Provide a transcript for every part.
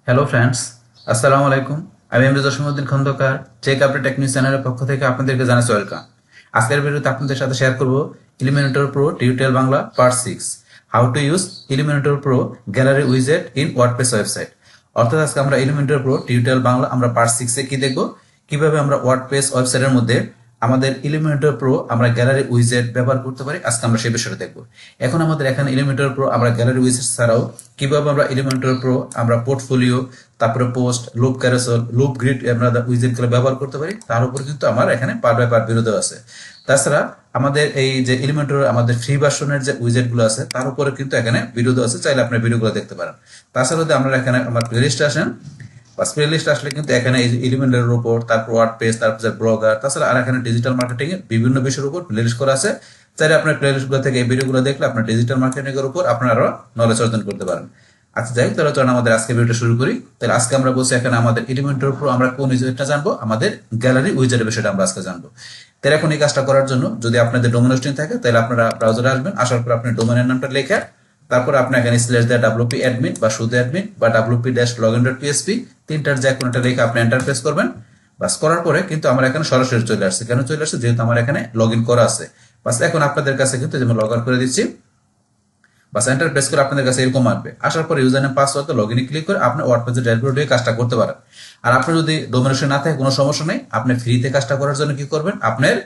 Hello friends, আসসালামু আলাইকুম। আমি MD Jasimuddin Khandakar check update tech news চ্যানেলের পক্ষ থেকে আপনাদেরকে জানাচ্ছি ওয়েলকাম। আজকের ভিডিওতে আপনাদের সাথে শেয়ার করব Eliminator Pro tutorial Bangla part 6, how to use Eliminator Pro gallery উইজেট ইন ওয়ার্ডপ্রেস ওয়েবসাইট। অর্থাৎ আজকে আমরা ইলিমিনেটর প্রো টিউটোরিয়াল বাংলা আমরা পার্ট 6 কি দেখব, কিভাবে আমরা ওয়ার্ডপ্রেস ওয়েবসাইটের মধ্যে আমাদের ইলিমিনেটর প্রো আমরা গ্যালারি উইজেট ব্যবহার করতে পারি। আজকে আমরা সেই বিষয়টা দেখব। এখন আমাদের এখানে ইলিমিনেটর প্রো আমরা গ্যালারি উইজেট ছাড়াও কিভাবে আমরা ইলিমিনেটর প্রো আমরা পোর্টফোলিও, তারপরে post, loop carousel, loop grid আমরা উইজেট গুলো ব্যবহার করতে পারি, তার উপর কিন্তু আমার এখানে পার্ট বাই পার্ট ভিডিও আছে। তাছাড়া আমাদের এই যে ইলিমিনেটর আমাদের ফ্রি ভার্সনের যে উইজেট গুলো আছে তার উপরে কিন্তু এখানে ভিডিও আছে, চাইলে আপনি ভিডিওগুলো দেখতে পারেন। তাছাড়া যদি আমরা এখানে আমার প্লেলিস্টে আসেন, বা প্লেলিস্ট আসলে কিন্তু এখানে এই যে এলিমেন্টের উপর, তারপর ওয়ার্ডপ্রেস, তারপর ব্লগার, তাছাড়া আর এখানে ডিজিটাল মার্কেটিং এর বিভিন্ন বিষয়ের উপর প্লেলিস্ট করা আছে। চাইলে আপনার প্লেলিস্ট গুলো থেকে এই ভিডিওগুলো দেখলে আপনার ডিজিটাল মার্কেটিং এর উপর আপনারা আরো নলেজ অর্জন করতে পারেন। আচ্ছা যাই হোক, তাহলে চলুন আমাদের আজকে ভিডিওটা শুরু করি। তাহলে আজকে আমরা বলছি এখানে আমাদের এলিমেন্টের উপর আমরা কোন উইজেটটা জানবো, আমাদের গ্যালারি উইজেটের বিষয়টা আমরা আজকে জানবো। তাহলে এখন এই কাজটা করার জন্য যদি আপনাদের ডোমেন হোস্টিং থাকে তাহলে আপনারা ব্রাউজারে আসবেন, আসার পর আপনি ডোমেনের নামটা লেখা, তারপর আপনি এখানে স্ল্যাশ দিয়ে ডাব্লিউপি অ্যাডমিন বা শুধু অ্যাডমিন বা WP dash login dot PSP তিনটার যে কোনটা লিখে আপনি এন্টার প্রেস করবেন। বাস করার পরে কিন্তু আমার এখানে সরাসরি চলে আসছে। কেন চলে আসছে? যেহেতু আমার এখানে লগ ইন করা আছে। বাস এখন আপনাদের কাছে কিন্তু যেমন লগ আউট করে দিচ্ছি, বাস এন্টার প্রেস করে আপনাদের কাছে এরকম আসবে। আসার পরে ইউজার নেম পাসওয়ার্ড লগ ইনে ক্লিক করে আপনি ওয়ার্ডপ্রেসে ড্যাশবোর্ড দিয়ে কাজটা করতে পারেন। আর আপনি যদি ডোমিনেশন না থাকে কোনো সমস্যা নেই, আপনি ফ্রিতে কাজটা করার জন্য কি করবেন, আপনার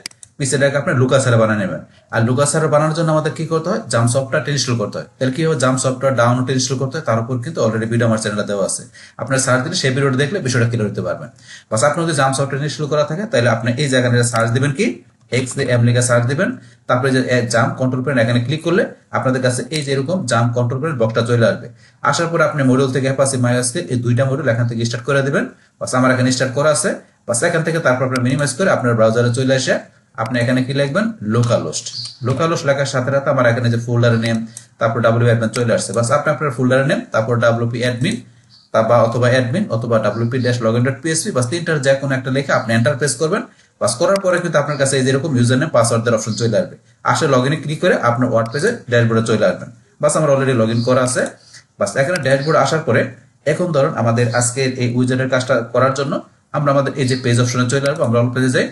পিসিটাকে আপনি লুকা সার্ভার বানিয়ে নেবেন। আর লুকা সার্ভার বানানোর জন্য আমাদের কি করতে হয়, জাম সফটওয়্যার ইনস্টল করতে হয়। তাহলে কি হবে, জাম সফটওয়্যার ডাউনলোড ইনস্টল করতে হয়, তার উপর কিন্তু অলরেডি ভিডিও আমার চ্যানেলে দেওয়া আছে। আপনার সার্চ দিলে সেই ভিডিওটা দেখলে বিষয়টা ক্লিয়ার হতে পারবেন। বাস আপনি যদি জাম সফটওয়্যার ইনস্টল করা থাকে তাহলে আপনি এই জায়গায় সার্চ দিবেন কি এক্স দিয়ে এম লিখে সার্চ দিবেন, তারপরে যে জাম কন্ট্রোল প্যানেল এখানে ক্লিক করলে আপনাদের কাছে এই যে এরকম জাম কন্ট্রোল প্যানেল বক্সটা চলে আসবে। আসার পরে আপনি মডিউল থেকে অ্যাপাচি মাইস্কেল এই দুইটা মডিউল এখান থেকে স্টার্ট করে দিবেন। বাস আমার এখানে স্টার্ট করা আছে। বাস এখান থেকে তারপর আপনি মিনিমাইজ করে আপনার ব্রাউজারে চলে আসে আপনি এখানে কি লিখবেন, লোকালহোস্ট। লোকালহোস্ট লেখার সাথে সাথে আমার এখানে যে ফোল্ডারের নেম, তারপর ডাব্লিউ অ্যাডমিন চলে আসছে। বাস আপনি আপনার ফোল্ডারের নেম, তারপর ডাব্লিউপি অ্যাডমিন বা অথবা অ্যাডমিন অথবা WP dash login dot PHP বাস তিনটার যে কোনো একটা লিখে আপনি এন্টার প্রেস করবেন। বাস করার পরে কিন্তু আপনার কাছে এই যেরকম ইউজার নেম পাসওয়ার্ডের অপশন চলে আসবে। আসে লগ ইনে ক্লিক করে আপনার ওয়ার্ড পেজে ড্যাশবোর্ডে চলে আসবেন। বাস আমার অলরেডি লগ ইন করা আছে। বাস এখানে ড্যাশবোর্ড আসার পরে এখন ধরুন আমাদের আজকের এই উইজার্ডের কাজটা করার জন্য আমরা আমাদের এই যে পেজ অপশনে চলে আসবো। আমরা অল পেজে যাই।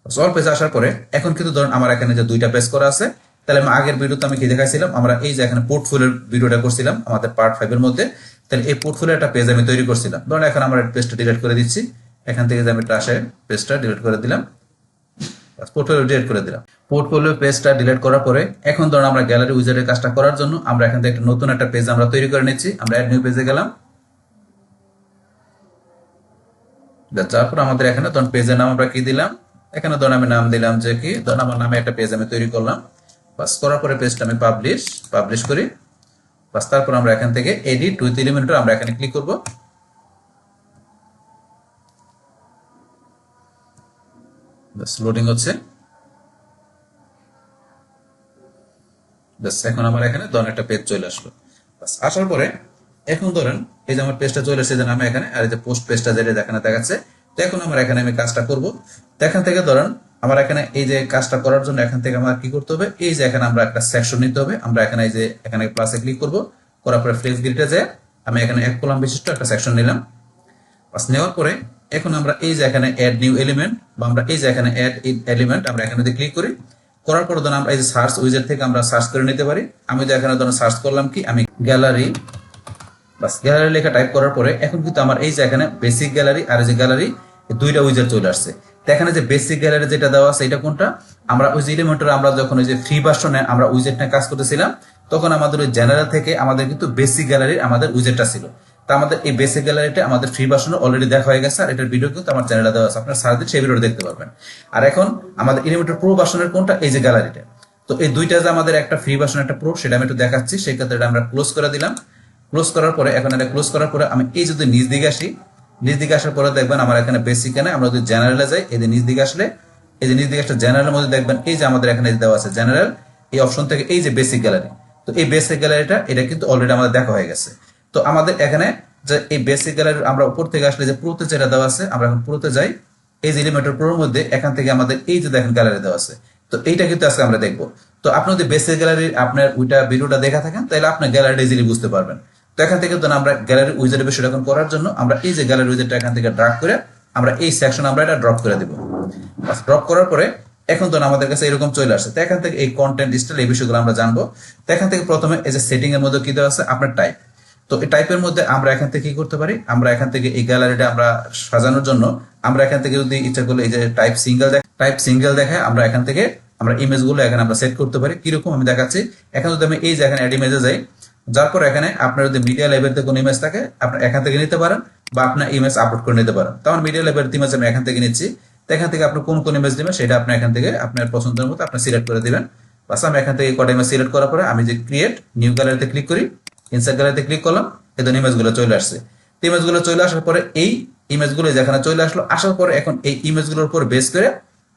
অল পেজে আসার পরে এখন কিন্তু ধরুন আমার এখানে যে দুইটা পেজ করা আছে। তাহলে আমি আগের ভিডিওতে আমি কি দেখাইছিলাম, আমরা এই যে এখানে পোর্টফোলিওর ভিডিওটা করছিলাম আমাদের পার্ট 5 এর মধ্যে। তাহলে এই পোর্টফোলিও একটা পেজ আমি তৈরি করছিলাম। ধরুন এখন আমরা পেজটা ডিলিট করে দিচ্ছি। এখান থেকে যে আমি ট্রাশে পেজটা ডিলিট করে দিলাম, পোর্টফোলিও ডিলিট করে দিলাম। পোর্টফোলিও পেজটা ডিলিট করার পরে এখন ধরুন আমরা গ্যালারি উইজার্ডের কাজটা করার জন্য আমরা এখান থেকে একটা নতুন একটা পেজ আমরা তৈরি করে নিচ্ছি। আমরা অ্যাড নিউ পেজে গেলাম। তারপর আমাদের এখানে ধরুন পেজের নাম আমরা কি দিলাম, এখানে ধরুন আমি নাম দিলাম যে কি, ধরুন আমার নামে একটা পেজ আমি তৈরি করলাম। বাস করার পরে পেজটা আমি পাবলিশ করি। বাস তারপর আমরা এখান থেকে এডিট উইথ এলিমেন্টর আমরা এখানে ক্লিক করব। বাস লোডিং হচ্ছে। বাস এখন আমার এখানে ধরুন একটা পেজ চলে আসলো। বাস আসার পরে এখন ধরেন এই যে আমার পেজটা চলে এসেছে, যে নামে এখানে, আর এই যে পোস্ট পেজটা যেটা এখানে দেখাচ্ছে। তো এখন আমার এখানে আমি কাজটা করব। তো এখান থেকে ধরেন আমার এখানে এই যে কাজটা করার জন্য এখান থেকে আমার কি করতে হবে, এই যে এখানে আমরা একটা সেকশন নিতে হবে। আমরা এখানে এই যে এখানে প্লাসে ক্লিক করব, করার পরে ফ্লেক্স গ্রিডে যায় আমি এখানে এক কলাম বিশিষ্ট একটা সেকশন নিলাম। বাস নেওয়ার পরে এখন আমরা এই যে এখানে অ্যাড নিউ এলিমেন্ট বা আমরা এই যে এখানে অ্যাড এলিমেন্ট আমরা এখানে ক্লিক করি। করার পর ধরুন আমরা এই যে সার্চ উইজার থেকে আমরা সার্চ করে নিতে পারি। আমি যে এখানে ধরুন সার্চ করলাম কি, আমি গ্যালারি, বাস গ্যালারি লেখা টাইপ করার পরে এখন কিন্তু আমার এই যে এখানে বেসিক গ্যালারি আর এই যে গ্যালারি দুইটা উইজার চলে আসছে। তো এখানে যে বেসিক গ্যালারি যেটা দেওয়া আছে এটা কোনটা, আমরা ওই যে এলিমেন্টর আমরা যখন ওই যে ফ্রি ভার্সনে আমরা উইজেট নিয়ে কাজ করতেছিলাম তখন আমাদের ওই জেনারেল থেকে আমাদের কিন্তু বেসিক গ্যালারির আমাদের উইজেটটা ছিল। তো আমাদের এই বেসিক গ্যালারিটা আমাদের ফ্রি ভার্সনে অলরেডি দেখা হয়ে গেছে, আর এটার ভিডিও কিন্তু আমার চ্যানেলে দেওয়া আছে, আপনারা সার্চ দিলে সেই ভিডিওটা দেখতে পারবেন। আর এখন আমাদের এলিমেন্টর প্রো ভার্সনের কোনটা, এই যে গ্যালারিটা। তো এই দুইটা যে আমাদের একটা ফ্রি ভার্সন একটা প্রো, সেটা আমি একটু দেখাচ্ছি। সেই ক্ষেত্রে এটা আমরা ক্লোজ করে দিলাম। ক্লোজ করার পরে এখন এটা ক্লোজ করার পরে আমি এই যদি নিচ দিকে আসি, নিচ দিকে আসার পরে দেখবেন আমার এখানে বেসিক এনে আমরা যদি জেনারেলে যাই, এই যে নিচ দিকে আসলে এই যে নিচ দিকে একটা জেনারেলের মধ্যে দেখবেন এই যে আমাদের এখানে দেওয়া আছে জেনারেল, এই অপশন থেকে এই যে বেসিক গ্যালারি। তো এই বেসিক গ্যালারিটা এটা কিন্তু অলরেডি আমাদের দেখা হয়ে গেছে। তো আমাদের এখানে যে এই বেসিক গ্যালারি আমরা উপর থেকে আসলে যে প্রোতে যেটা দেওয়া আছে আমরা এখন প্রোতে যাই। এই যে এলিমেন্টর প্রোর মধ্যে এখান থেকে আমাদের এই যে দেখেন গ্যালারি দেওয়া আছে। তো এইটা কিন্তু আজকে আমরা দেখবো। তো আপনি যদি বেসিক গ্যালারি আপনার ওইটা ভিডিওটা দেখা থাকেন তাহলে আপনি গ্যালারিটা ইজিলি বুঝতে পারবেন। তো এখান থেকে ধরুন আমরা গ্যালারি উইজার্ডের বিষয়টা এখন করার জন্য আমরা এই যে গ্যালারি উইজার্ডটা এখান থেকে ড্রাগ করে আমরা এই সেকশন আমরা এটা ড্রপ করে দিব। ড্রপ করার পরে এখন ধরুন আমাদের কাছে এরকম চলে আসছে। তো এখান থেকে এই কন্টেন্ট স্টাইল এই বিষয়গুলো আমরা জানবো। তো এখান থেকে প্রথমে এই যে সেটিং এর মধ্যে কি দেওয়া আছে আপনার টাইপ। তো এই টাইপের মধ্যে আমরা এখান থেকে কি করতে পারি, আমরা এখান থেকে এই গ্যালারিটা আমরা সাজানোর জন্য আমরা এখান থেকে যদি ইচ্ছা করলে এই যে টাইপ সিঙ্গেল দেখায় আমরা এখান থেকে আমরা ইমেজ গুলো এখানে আমরা সেট করতে পারি। কিরকম আমি দেখাচ্ছি। এখন যদি আমি এই যে এখানে অ্যাড ইমেজে যাই, যার পর এখানে আপনার যদি মিডিয়া লেভেলতে কোনো ইমেজ থাকে আপনি এখান থেকে নিতে পারেন বা আপনার ইমেজ আপলোড করে নিতে পারেন। তো আমার মিডিয়া লেভেল ইমেজ আমি এখান থেকে নিচ্ছি। তো এখান থেকে আপনি কোন কোন ইমেজ নেবেন সেটা আপনি এখান থেকে আপনার পছন্দের মতো আপনি সিলেক্ট করে দিবেন। বাস আমি এখান থেকে কটা ইমেজ সিলেক্ট করার পরে আমি যে ক্রিয়েট নিউ গ্যালারিতে ক্লিক করি, ইনসার্ট গ্যালারিতে ক্লিক করলাম, এই ধরুন ইমেজগুলো চলে আসছে। তো ইমেজগুলো চলে আসার পরে এই ইমেজগুলো যেখানে চলে আসলো, আসার পরে এখন এই ইমেজগুলোর উপর বেস করে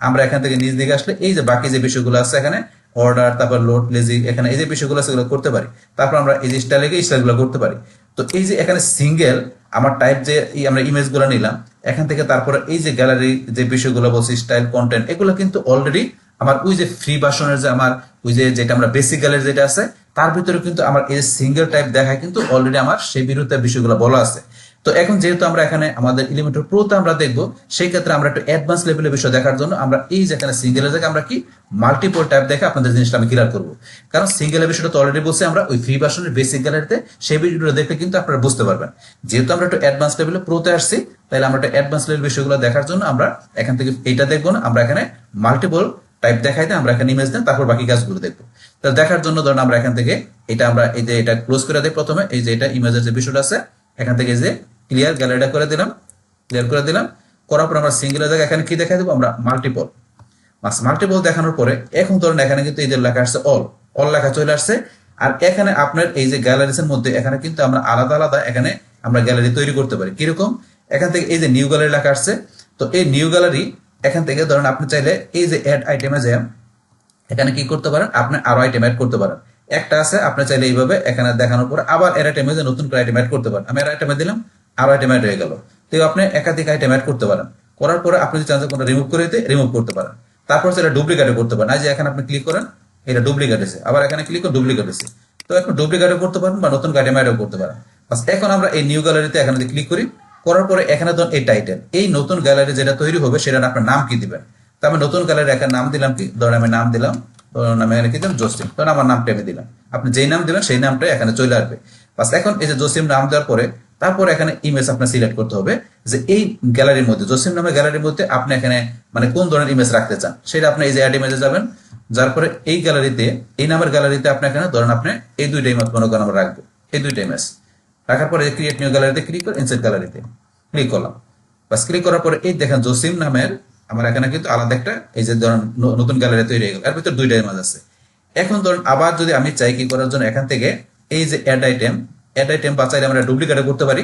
আমরা এখান থেকে নিচ দিকে আসলে এই যে বাকি যে বিষয়গুলো আছে এখানে অর্ডার, তারপর লোড, লেজি, এখানে এই যে বিষয়গুলো আছে সেগুলো করতে পারি। তারপর আমরা এই যে স্টাইলগুলো করতে পারি। তো এই যে এখানে সিঙ্গেল আমার টাইপ যে আমরা ইমেজগুলো নিলাম এখান থেকে, তারপরে এই যে গ্যালারি যে বিষয়গুলো বলছি স্টাইল কন্টেন্ট, এগুলো কিন্তু অলরেডি আমার ওই যে ফ্রি ভার্সনের যে আমার ওই যে যেটা আমরা বেসিক গ্যালারি যেটা আছে তার ভিতরে কিন্তু আমার এই সিঙ্গেল টাইপ দেখায় কিন্তু অলরেডি আমার সেই বিরুদ্ধে বিষয়গুলো বলা আছে। তো এখন যেহেতু আমরা এখানে আমাদের এলিমেন্টর প্রোতে আমরা দেখবো, সেই ক্ষেত্রে আমরা একটু অ্যাডভান্স লেভেলের বিষয় দেখার জন্য আমরা এই যে এখানে সিঙ্গেলের জায়গায় আমরা কি মাল্টিপল টাইপ দেখে আপনাদের জিনিসটা আমি ক্লিয়ার করবো। কারণ সিঙ্গেলের বিষয়টা তো অলরেডি বলছি আমরা ওই ফ্রি ভার্সনের বেসিক গ্যালারিতে, সেই ভিডিওটা দেখলে কিন্তু আপনারা বুঝতে পারবেন। যেহেতু আমরা একটু অ্যাডভান্স লেভেলে প্রোতে আসছি, তাহলে আমরা একটু অ্যাডভান্স লেভেল বিষয়গুলো দেখার জন্য আমরা এখান থেকে এইটা দেখবো না, আমরা এখানে মাল্টিপল টাইপ দেখাইতে আমরা এখানে ইমেজ দেন, তারপর বাকি কাজগুলো দেখবো। তো দেখার জন্য ধরুন আমরা এখান থেকে এটা আমরা এই যে এটা ক্লোজ করে দিই প্রথমে, এই যে এটা ইমেজের যে বিষয়টা আছে এখান থেকে এই যে ক্লিয়ার গ্যালারিটা করে দিলাম, ক্লিয়ার করে দিলাম। করার পর আমরা সিঙ্গেলের জায়গায় এখানে কি দেখাই দেবো আমরা মাল্টিপল দেখানোর পরে এখন ধরুন এখানে কিন্তু এই যে লেখা আসছে অল লেখা চলে আসছে। আর এখানে আপনার এই যে গ্যালারিস এর মধ্যে এখানে কিন্তু আমরা আলাদা আলাদা এখানে আমরা গ্যালারি তৈরি করতে পারি। কিরকম, এখান থেকে এই যে নিউ গ্যালারি লেখা আসছে, তো এই নিউ গ্যালারি এখান থেকে ধরুন আপনি চাইলে এই যে অ্যাড আইটেমে যান, এখানে কি করতে পারেন আপনি আরো আইটেম অ্যাড করতে পারেন। একটা আছে আপনি চাইলে এইভাবে এখানে দেখানোর পরে আবার এর আইটেমে যে নতুন করে আইটেম অ্যাড করতে পারেন। আমি এর আইটেমে দিলাম, আরো আইটেম অ্যাড হয়ে গেল। তো আপনি একাধিক আইটেম অ্যাড করতে পারেন। করার পরে আপনি যদি চান যে কোনটা রিমুভ করে দিতে রিমুভ করতে পারেন। তারপর সেটা ডুপ্লিকেটে করতে পারেন। এই যে এখানে আপনি ক্লিক করেন, এটা ডুপ্লিকেট আছে, আবার এখানে ক্লিক করে ডুপ্লিকেট আছে। তো এখন ডুপ্লিকেটও করতে পারেন বা নতুন আইটেম অ্যাডও করতে পারেন। বাস এখন আমরা এই নিউ গ্যালারিতে এখানে ক্লিক করি, করার পরে এখানে ধরুন এই টাইটেল, এই নতুন গ্যালারি যেটা তৈরি হবে সেটা আপনার নাম কি দিবেন। তো আমি নতুন গ্যালারি এখানে নাম দিলাম কি, ধরেন আমি নাম দিলাম, নামে এখানে কি দিলাম জসিম, তখন আমার নামটা আমি দিলাম। আপনি যেই নাম দিবেন সেই নামটা এখানে চলে আসবে। বাস এখন এই যে জসিম নাম দেওয়ার পরে তারপর এখানে ইমেজ আপনার সিলেক্ট করতে হবে যে এই গ্যালারির মধ্যে জসিম নামের গ্যালারির মধ্যে আপনি এখানে মানে কোন ধরনের ইমেজ রাখতে চান সেটা আপনি এই যে অ্যাড ইমেজে যাবেন। যার পরে এই গ্যালারিতে এই নামের গ্যালারিতে আপনি এখানে ধরেন আপনি এই দুইটা ইমেজ মনে করেন আমরা রাখবো, এই দুইটা ইমেজ রাখার পরে ক্রিয়েট নিউ গ্যালারিতে ক্লিক করে ইনসার্ট গ্যালারিতে ক্লিক করলাম। বাস ক্লিক করার পরে এই দেখেন জসিম নামের আমার এখানে কিন্তু আলাদা একটা এই যে ধরেন নতুন গ্যালারি তৈরি হয়ে গেল, এর ভিতরে দুইটা ইমেজ আছে। এখন ধরুন আবার যদি আমি চাই কি করার জন্য এখান থেকে এই যে অ্যাড আইটেম বা চাইলে আমরা ডুপ্লিকেট করতে পারি।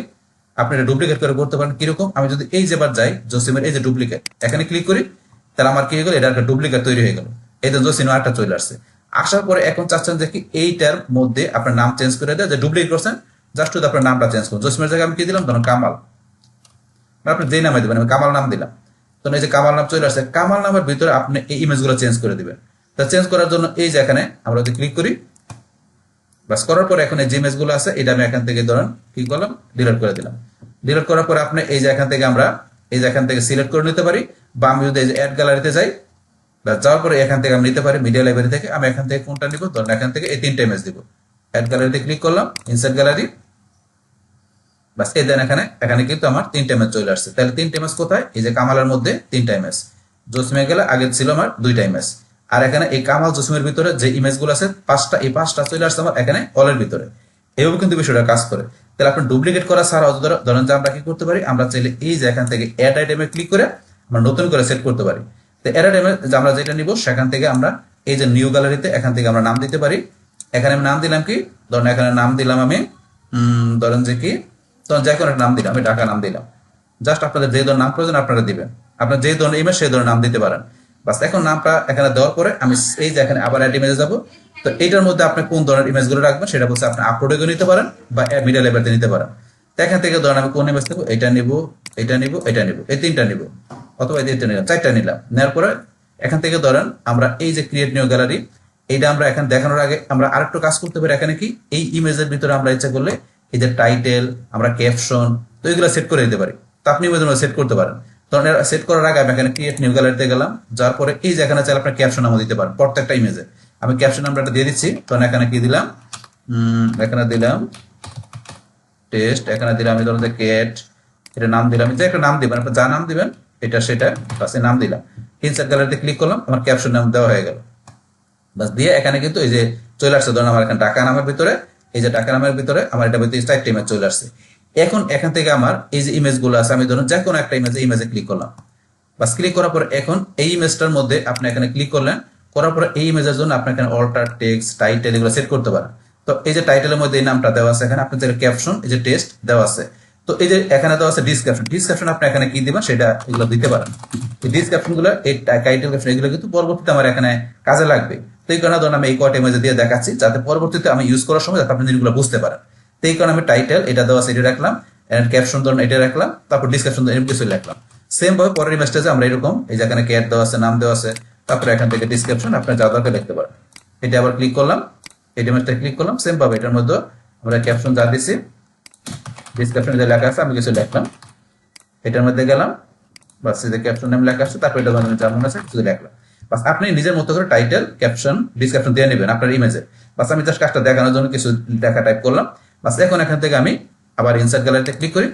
আপনি এটা ডুপ্লিকেট করে করতে পারেন। কিরকম, আমি যদি এই যে বার যাই জসিমের এই যে ডুপ্লিকেট এখানে ক্লিক করি, তাহলে আমার কি হয়ে গেল, এটা একটা ডুপ্লিকেট তৈরি হয়ে গেল। এই যে জসিম আরটা চলে আসছে। আসার পরে এখন চাচ্ছেন যে কি এইটার মধ্যে আপনার নাম চেঞ্জ করে দেয়, যে ডুপ্লিকেট করছেন জাস্ট শুধু আপনার নামটা চেঞ্জ করুন। জসিমের জায়গায় আমি কি দিলাম, ধরুন কামাল, আপনি যেই নামে দেবেন, আমি কামাল নাম দিলাম। তো এই যে কামাল নাম চলে আসছে, কামাল নামের ভিতরে আপনি এই ইমেজগুলো চেঞ্জ করে দিবেন। তা চেঞ্জ করার জন্য এই যে এখানে আমরা যদি ক্লিক করি, বাস করার পরে এখন এই যে ইমেজগুলো আছে এটা আমি এখান থেকে ধরেন কি করলাম, ডিলিট করে দিলাম। ডিলিট করার পরে আপনি এই যে এখান থেকে আমরা এই যে এখান থেকে সিলেক্ট করে নিতে পারি, বা আমি যদি এই যে অ্যাড গ্যালারিতে যাই, যাওয়ার পরে এখান থেকে আমি নিতে পারি মিডিয়া লাইব্রেরি থেকে। আমি এখান থেকে কোনটা নিব, ধরেন এখান থেকে এই তিনটা ইমেজ দিব। অ্যাড গ্যালারিতে ক্লিক করলাম, ইনসার্ট গ্যালারি, বাস এই দেন এখানে কিন্তু আমার তিনটা ইমেজ চলে আসছে। তাহলে তিনটা ইমেজ কোথায়, এই যে কামালের মধ্যে তিনটা ইমেজ, জসিমে গেলে আগে ছিল আমার দুইটা ইমেজ। আর এখানে এই কামাল জসিমের ভিতরে যে ইমেজগুলো আছে পাঁচটা, এই পাঁচটা চলে আসছে আমার এখানে অলের ভিতরে। এইভাবে কিন্তু বিষয়টা কাজ করে। তাহলে আপনি ডুপ্লিকেট করা ছাড়াও ধরেন যে আমরা কি করতে পারি, আমরা চাইলে এই যে এখান থেকে অ্যাড আইটেমে ক্লিক করে আমরা নতুন করে সেট করতে পারি। তো অ্যাড আইটেমে আমরা যেটা নিব সেখান থেকে আমরা এই যে নিউ গ্যালারিতে এখান থেকে আমরা নাম দিতে পারি। এখানে আমি নাম দিলাম কি, ধরেন এখানে নাম দিলাম আমি ধরেন যে কি, তখন যে কোনো একটা নাম দিলাম, আমি ঢাকা নাম দিলাম। জাস্ট আপনাদের যে ধরনের নাম প্রয়োজন আপনারা দিবেন, আপনার যে ধরনের ইমেজ সেই ধরনের নাম দিতে পারেন। বাস এখন নামটা এখানে দেওয়ার পরে আমি এই যে এখানে আবার অ্যাড ইমেজে যাবো। তো এইটার মধ্যে আপনি কোন ধরনের ইমেজগুলো রাখবেন সেটা বলছে আপনি আপলোডে নিতে পারেন বা মিডিয়া লেভেলতে নিতে পারেন। তো এখান থেকে ধরেন আমি কোন ইমেজ নেবো, এটা নিব, এটা নিব, এটা নিব, এই তিনটা নিব, অথবা এই তিনটা নিলাম, চারটা নিলাম। নেওয়ার পরে এখান থেকে ধরেন আমরা এই যে ক্রিয়েট নিউ গ্যালারি, এইটা আমরা এখানে দেখানোর আগে আমরা আরেকটু কাজ করতে পারি। এখানে কি এই ইমেজের ভিতরে আমরা ইচ্ছা করলে এই যে টাইটেল, আমরা ক্যাপশন, তো এগুলো সেট করে দিতে পারি। তো আপনি সেট করতে পারেন। তখন সেট করার আগে আমি এখানে ক্রিয়েট নিউ গ্যালারিতে গেলাম, যার পরে এই যে এখানে চাইলে আপনার ক্যাপশন নামও দিতে পারেন প্রত্যেকটা ইমেজে। আমি ক্যাপশন নামটা দিয়ে দিচ্ছি। তখন এখানে কি দিলাম, এখানে দিলাম টেস্ট, এখানে দিলাম আমি ধরুন যে ক্যাট, এটা নাম দিলাম, যে একটা নাম দিবেন, আপনি যা নাম দিবেন এটা সেটা বাস নাম দিলাম। ইনসার্ট গ্যালারিতে ক্লিক করলাম, আমার ক্যাপশন নাম দেওয়া হয়ে গেল। বাস দিয়ে এখানে কিন্তু এই যে চলে আসছে, ধরুন আমার এখানে ঢাকা নামের ভিতরে, এই যে ঢাকা নামের ভিতরে আমার এটা ভিতরে 4টা ইমেজ চলে আসছে। এখন এখান থেকে আমার এই যে ইমেজগুলো আছে, আমি ধরুন যে কোনো একটা ইমেজে ক্লিক করলাম। বাস ক্লিক করার পর এখন এই ইমেজটার মধ্যে আপনি এখানে ক্লিক করলেন, করার পরে এই ইমেজের জন্য আপনি এখানে অল্টার টেক্সট, টাইটেল এগুলো সেট করতে পারেন। তো এই যে টাইটেলের মধ্যে এই নামটা দেওয়া আছে, এখানে আপনি যে ক্যাপশন, এই যে টেক্সট দেওয়া আছে, তো এই যে এখানে দেওয়া আছে ডিসক্রিপশন, ডিসক্রিপশন আপনি এখানে কি দিবেন সেটা এগুলো দিতে পারেন। এই ডিসক্রিপশন গুলো, এই টাইটেল ক্যাপশন এগুলো কিন্তু পরবর্তীতে আমার এখানে কাজে লাগবে। তো এই কারণে ধরুন আমি এই কয়টা ইমেজে দিয়ে দেখাচ্ছি, যাতে পরবর্তীতে আমি ইউজ করার সময় যাতে আপনি জিনিসগুলো বুঝতে পারেন। তো এই কারণে আমি টাইটেল এটা দেওয়া আছে এটা রাখলাম, এন্ড ক্যাপশন ধরুন এটা রাখলাম, তারপর ডিসক্রিপশন এরকম কিছু রাখলাম। সেম ভাবে পরের ইমেজটা আমরা এরকম এই যে এখানে ক্যাট দেওয়া আছে, নাম দেওয়া আছে, তারপরে এখান থেকে ডিসক্রিপশন আপনার যা দরকার লিখতে পারেন। এটা আবার ক্লিক করলাম, এই ইমেজটা ক্লিক করলাম, সেম ভাবে এটার মধ্যে আমরা ক্যাপশন যা দিছি, ডিসক্রিপশন যে লেখা আছে আমি কিছু লিখলাম, এটার মধ্যে গেলাম, বাস এই যে ক্যাপশন নেম লেখা আছে, তারপর এটা যা মনে আছে কিছু লিখলাম। বাস আপনি নিজের মতো করে টাইটেল, ক্যাপশন, ডিসক্রিপশন দিয়ে নেবেন আপনার ইমেজে। বাস আমি জাস্ট কাজটা দেখানোর জন্য কিছু লেখা টাইপ করলাম। বাস এখন এখান থেকে আমি আবার ইনসার্ট গ্যালারিতে ক্লিক করি।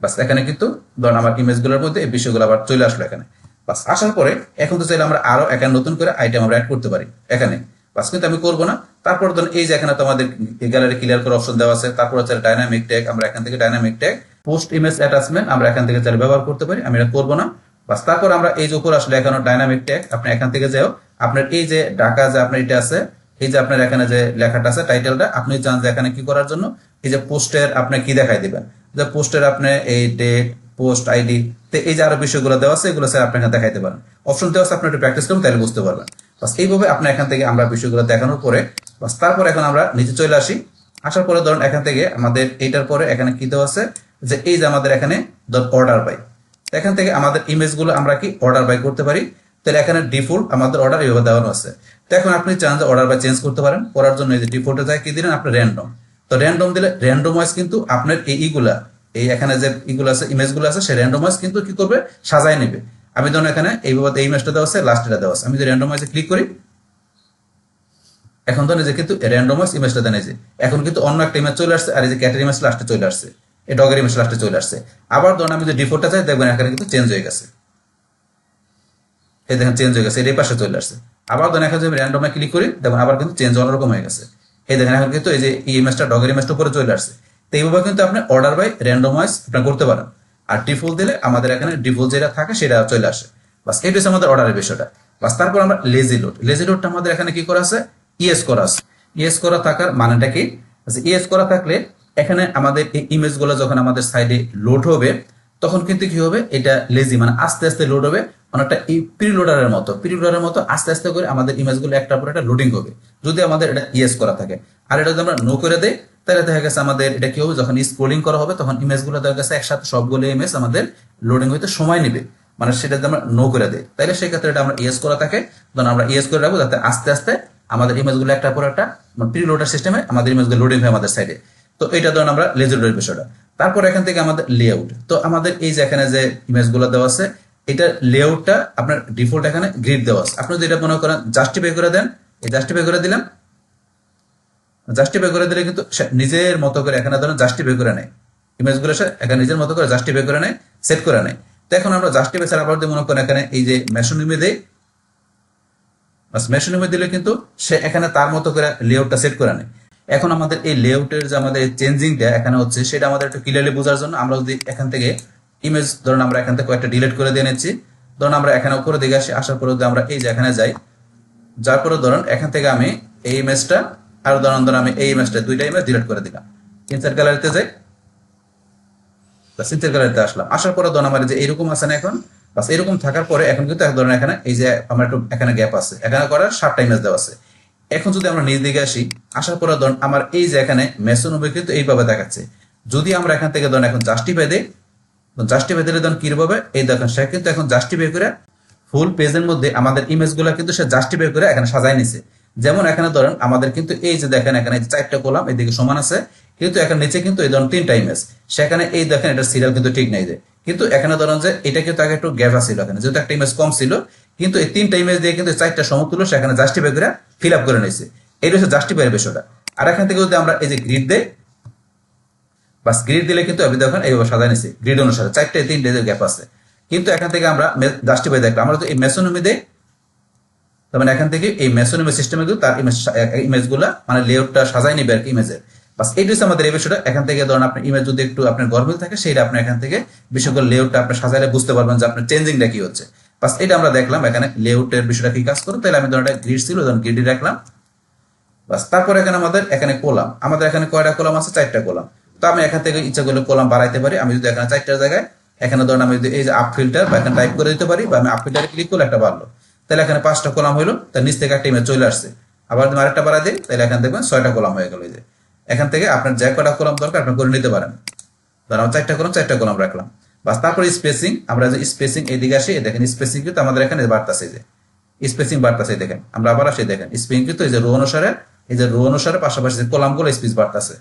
বাস এখানে কিন্তু ধরুন আমার ইমেজগুলোর মধ্যে এই বিষয়গুলো আবার চলে আসলো এখানে। বাস আসার পরে এখন তো চাইলে আমরা আরো এখানে নতুন করে আইটেম আমরা অ্যাড করতে পারি এখানে। বাস কিন্তু আমি করবো না। তারপর ধরুন এই যে এখানে তো আমাদের গ্যালারি ক্লিয়ার করার অপশন দেওয়া আছে, তারপর হচ্ছে ডাইনামিক ট্যাগ, আমরা এখান থেকে dynamic tag, post image attachment আমরা এখান থেকে চাইলে ব্যবহার করতে পারি, আমি এটা করবো না। বাস তারপর আমরা এই যে উপর আসলে এখানে ডাইনামিক ট্যাগ, আপনি এখান থেকে যাও, আপনার এই যে ঢাকা যে আপনার এটা আছে, এই যে আপনার এখানে যে লেখাটা আছে টাইটেলটা, আপনি চান যে এখানে কি করার জন্য, এই যে পোস্টের আপনি কি দেখাই দিবেন, যে পোস্টের আপনি এই ডেট, পোস্ট আইডি, তো এই যে আরো বিষয়গুলো দেওয়া আছে এগুলো স্যার আপনি এখানে দেখাইতে পারেন। অপশন দেওয়া আছে, আপনি একটু প্র্যাকটিস করুন তাহলে বুঝতে পারবেন। বাস এইভাবে আপনার এখান থেকে আমরা বিষয়গুলো দেখানোর পরে বাস তারপর এখন আমরা নিচে চলে আসি। আসার পরে ধরুন এখান থেকে আমাদের এইটার পরে এখানে কি দেওয়া আছে, যে এই যে আমাদের এখানে অর্ডার বাই, এখান থেকে আমাদের ইমেজগুলো আমরা কি অর্ডার বাই করতে পারি। তাহলে এখানে ডিফল্ট আমাদের অর্ডার এইভাবে দেওয়ানো আছে। তো এখন আপনি চান যে অর্ডার বাই চেঞ্জ করতে পারেন, করার জন্য এই যে ডিফল্টে যায় কি দিলেন আপনি র্যান্ডম। তো র্যান্ডম দিলে র্যান্ডম ওয়াইজ কিন্তু আপনার এইগুলা, এই এখানে যে ইগুলো আছে, ইমেজগুলো আছে, সেই র্যান্ডম ওয়াইজ কিন্তু কি করবে, সাজায় নেবে। আমি ধরুন এখানে এইভাবে এই ইমেজটা দেওয়া আছে, লাস্টটা দেওয়া আছে, আমি যদি র্যান্ডম ওয়াইজে ক্লিক করি, এখন তো নিজে কিন্তু র্যান্ডম ওয়াইজ ইমেজটা দেন, যে এখন কিন্তু অন্য একটা ইমেজ চলে আসছে, আর এই যে ক্যাটের ইমেজ লাস্টে চলে আসছে, এই ডগের ইমেজ লাস্টে চলে আসছে। আবার ধরুন আমি যদি ডিফল্টটা চাই, দেখবেন এখানে কিন্তু চেঞ্জ হয়ে গেছে, এই দেখেন চেঞ্জ হয়ে গেছে, এই পাশে চলে আসছে। আবার ধরুন এখানে যদি র্যান্ডমে ক্লিক করি, দেখুন আবার কিন্তু চেঞ্জ অন্যরকম হয়ে গেছে, এই দেখেন এখন কিন্তু এই যে ইমেজটা ডগের ইমেজটা উপরে চলে আসছে। তো এইভাবে কিন্তু আপনি অর্ডার বাই র্যান্ডম ওয়াইজ আপনি করতে পারেন। আর ডিফল্ট দিলে আমাদের এখানে ডিফল্ট যেটা থাকে সেটা চলে আসে। বাস এটা হচ্ছে আমাদের অর্ডারের বিষয়টা। বাস তারপর আমরা লেজি লোড, লেজি লোডটা আমাদের এখানে কি করা আছে, ইয়েস করা আছে। ইয়েস করা থাকার মানেটা কি, ইয়েস করা থাকলে এখানে আমাদের এই ইমেজগুলো যখন আমাদের সাইডে লোড হবে, তখন কিন্তু কি হবে, এটা লেজি মানে আস্তে আস্তে লোড হবে, অনেকটা এই প্রিলোডারের মতো, প্রিলোডারের মতো আস্তে আস্তে করে আমাদের ইমেজগুলো একটার পর একটা লোডিং হবে, যদি আমাদের এটা ইয়েস করা থাকে। আর এটা যদি আমরা নো করে দেই, তাহলে দেখা গেছে আমাদের এটা কি হবে, যখন স্ক্রোলিং করা হবে তখন ইমেজগুলো দেখা গেছে একসাথে সবগুলো ইমেজ আমাদের লোডিং হইতে সময় নেবে, মানে সেটা যদি আমরা নো করে দেই, তাহলে সেক্ষেত্রে এটা আমরা ইয়েস করা থাকে, তখন আমরা ইয়েস করে রাখবো, যাতে আস্তে আস্তে আমাদের ইমেজগুলো একটার পর একটা প্রিলোডার সিস্টেমে আমাদের ইমেজগুলো লোডিং হয় আমাদের সাইডে। তো এটা ধরুন আমরা লেজি লোডের বিষয়টা। তারপর এখান থেকে আমাদের লেআউট, তো আমাদের এই যে এখানে যে ইমেজগুলো দেওয়া আছে, এটা লেআউটটা আপনার ডিফল্ট এখানে গ্রিড দেওয়া আছে। আপনি যদি এটা মনে করেন জাস্টিফাই করে দেন, এই জাস্টিফাই করে দিলাম, জাস্টিফাই করে দিলে কিন্তু নিজের মতো করে এখানে ধরেন জাস্টিফাই করে নেয় ইমেজগুলো, এখানে নিজের মতো করে জাস্টিফাই করে নেয়, সেট করে নেয়। তো এখন আমরা জাস্টিফাই ছাড়া আবার মনে করেন এখানে এই যে মেশোনিমে দেই, মেশোনিমে দিলে কিন্তু সে এখানে তার মতো করে লেআউটটা সেট করে নেয়। এখন আমাদের এই লেআউটের যে আমাদের চেঞ্জিংটা এখানে হচ্ছে, সেটা আমাদের একটু ক্লিয়ারলি বোঝার জন্য আমরা যদি এখান থেকে ইমেজ ধরুন আমরা এখান থেকে কয়েকটা ডিলিট করে দিয়ে নিচ্ছি, ধরুন আমরা এখানে উপরে দিকে আসি, আসার পরে যদি আমরা এই যে এখানে যাই, যার পরে ধরুন এখান থেকে আমি এই ইমেজটা আর ধরুন আমি এই ইমেজটা, দুইটা ইমেজ ডিলিট করে দিলাম, ইনসার্ট গ্যালারিতে যাই, ইনসার্ট গ্যালারিতে আসলাম, আসার পরে ধরুন আমার যে এরকম আছে না এখন, বাস এরকম থাকার পরে এখন কিন্তু ধরুন এখানে এই যে আমার একটু এখানে গ্যাপ আছে, এখানে করার 7টা ইমেজ দেওয়া আছে। এখন যদি আমরা নিচ দিকে আসি, আসার পরে ধরুন আমার এই যে এখানে মেসোনবে কিন্তু এইভাবে দেখাচ্ছে। যদি আমরা এখান থেকে ধরুন এখন জাস্টিফাই দেই, জাস্টিফাই দিলে ধরুন কিভাবে, এই দেখেন সে কিন্তু এখন জাস্টিফাই করে ফুল পেজের মধ্যে আমাদের ইমেজগুলো কিন্তু সে জাস্টিফাই করে এখানে সাজায় নিছে, যেমন এখানে ধরেন আমাদের কিন্তু এই যে দেখেন এখানে 4টা কলাম এদিকে সমান আছে, কিন্তু এখানে নিচে কিন্তু এই ধরেন 3টা ইমেজ, সেখানে এই দেখেন এটা সিরিয়াল কিন্তু ঠিক নাই যে, কিন্তু এখানে ধরেন যে এটা কিন্তু আগে একটু গ্যাপ আছিল, এখানে যেহেতু একটা ইমেজ কম ছিল, কিন্তু এই 3টা ইমেজ দিয়ে কিন্তু 4টা সমতুল্য সেখানে জাস্টিফাই করে ফিল আপ করে নিয়েছে। এটা হচ্ছে জাস্টিফাইয়ের বিষয়টা। আর এখান থেকে যদি আমরা এই যে গ্রিড দেই, বাস গ্রিড দিলে কিন্তু আপনি দেখেন এইভাবে সাজায় নিছে গ্রিড অনুসারে 4টে 3টে গ্যাপ আছে, কিন্তু এখান থেকে আমরা জাস্টিফাই দেখলাম আমরা তো এই মেসোনমি দেই, তার মানে এখান থেকে এই মেসোনমি সিস্টেমে কিন্তু তার ইমেজগুলা মানে লেআউটটা সাজায় নিবে আর কি ইমেজের। বাস এইটা হচ্ছে আমাদের এই বিষয়টা। এখান থেকে ধরুন আপনার ইমেজ যদি একটু আপনার গরমিল থাকে সেটা আপনি এখান থেকে বিষয়গুলো লেআউটটা আপনি সাজাইলে বুঝতে পারবেন যে আপনার চেঞ্জিংটা কি হচ্ছে। বাস এটা আমরা দেখলাম এখানে লেআউটের বিষয়টা কি কাজ করে, তাহলে আমি ধরুন একটা গ্রিড ছিল, ধরুন গ্রিডই রাখলাম। বাস তারপর এখানে আমাদের এখানে কলাম, আমাদের এখানে কয়টা কলাম আছে? 4টা কলাম। তো আমি এখান থেকে ইচ্ছা করলে কলাম বাড়াইতে পারি। আমি যদি এখানে 4টার জায়গায় এখানে ধরুন আমি যদি এই যে আপ ফিল্টার বা এখানে টাইপ করে দিতে পারি, বা আমি আপ ফিল্টারে ক্লিক করলে একটা বাড়লো, তাহলে এখানে 5টা কলাম হইলো, তার নিচ থেকে একটা ইমেজ চলে আসছে। আবার যদি আরেকটা বাড়াই দিই তাহলে এখানে দেখবেন 6টা কলাম হয়ে গেল। এই যে এখান থেকে আপনার যে কটা কলাম দরকার আপনি করে নিতে পারেন। ধরুন আমার 4টা কলাম রাখলাম। বাস তারপর স্পেসিং, আমরা যে স্পেসিং এইদিকে আসি, দেখেন স্পেসিং কিন্তু আমাদের এখানে বাড়তাছে, যে স্পেসিং বাড়তাছে দেখেন। আমরা আবার আসি দেখেন স্পেসিং কিন্তু এই যে রো অনুসারে, এই যে রো অনুসারে পাশাপাশি যে কলামগুলো স্পেস বাড়তাছে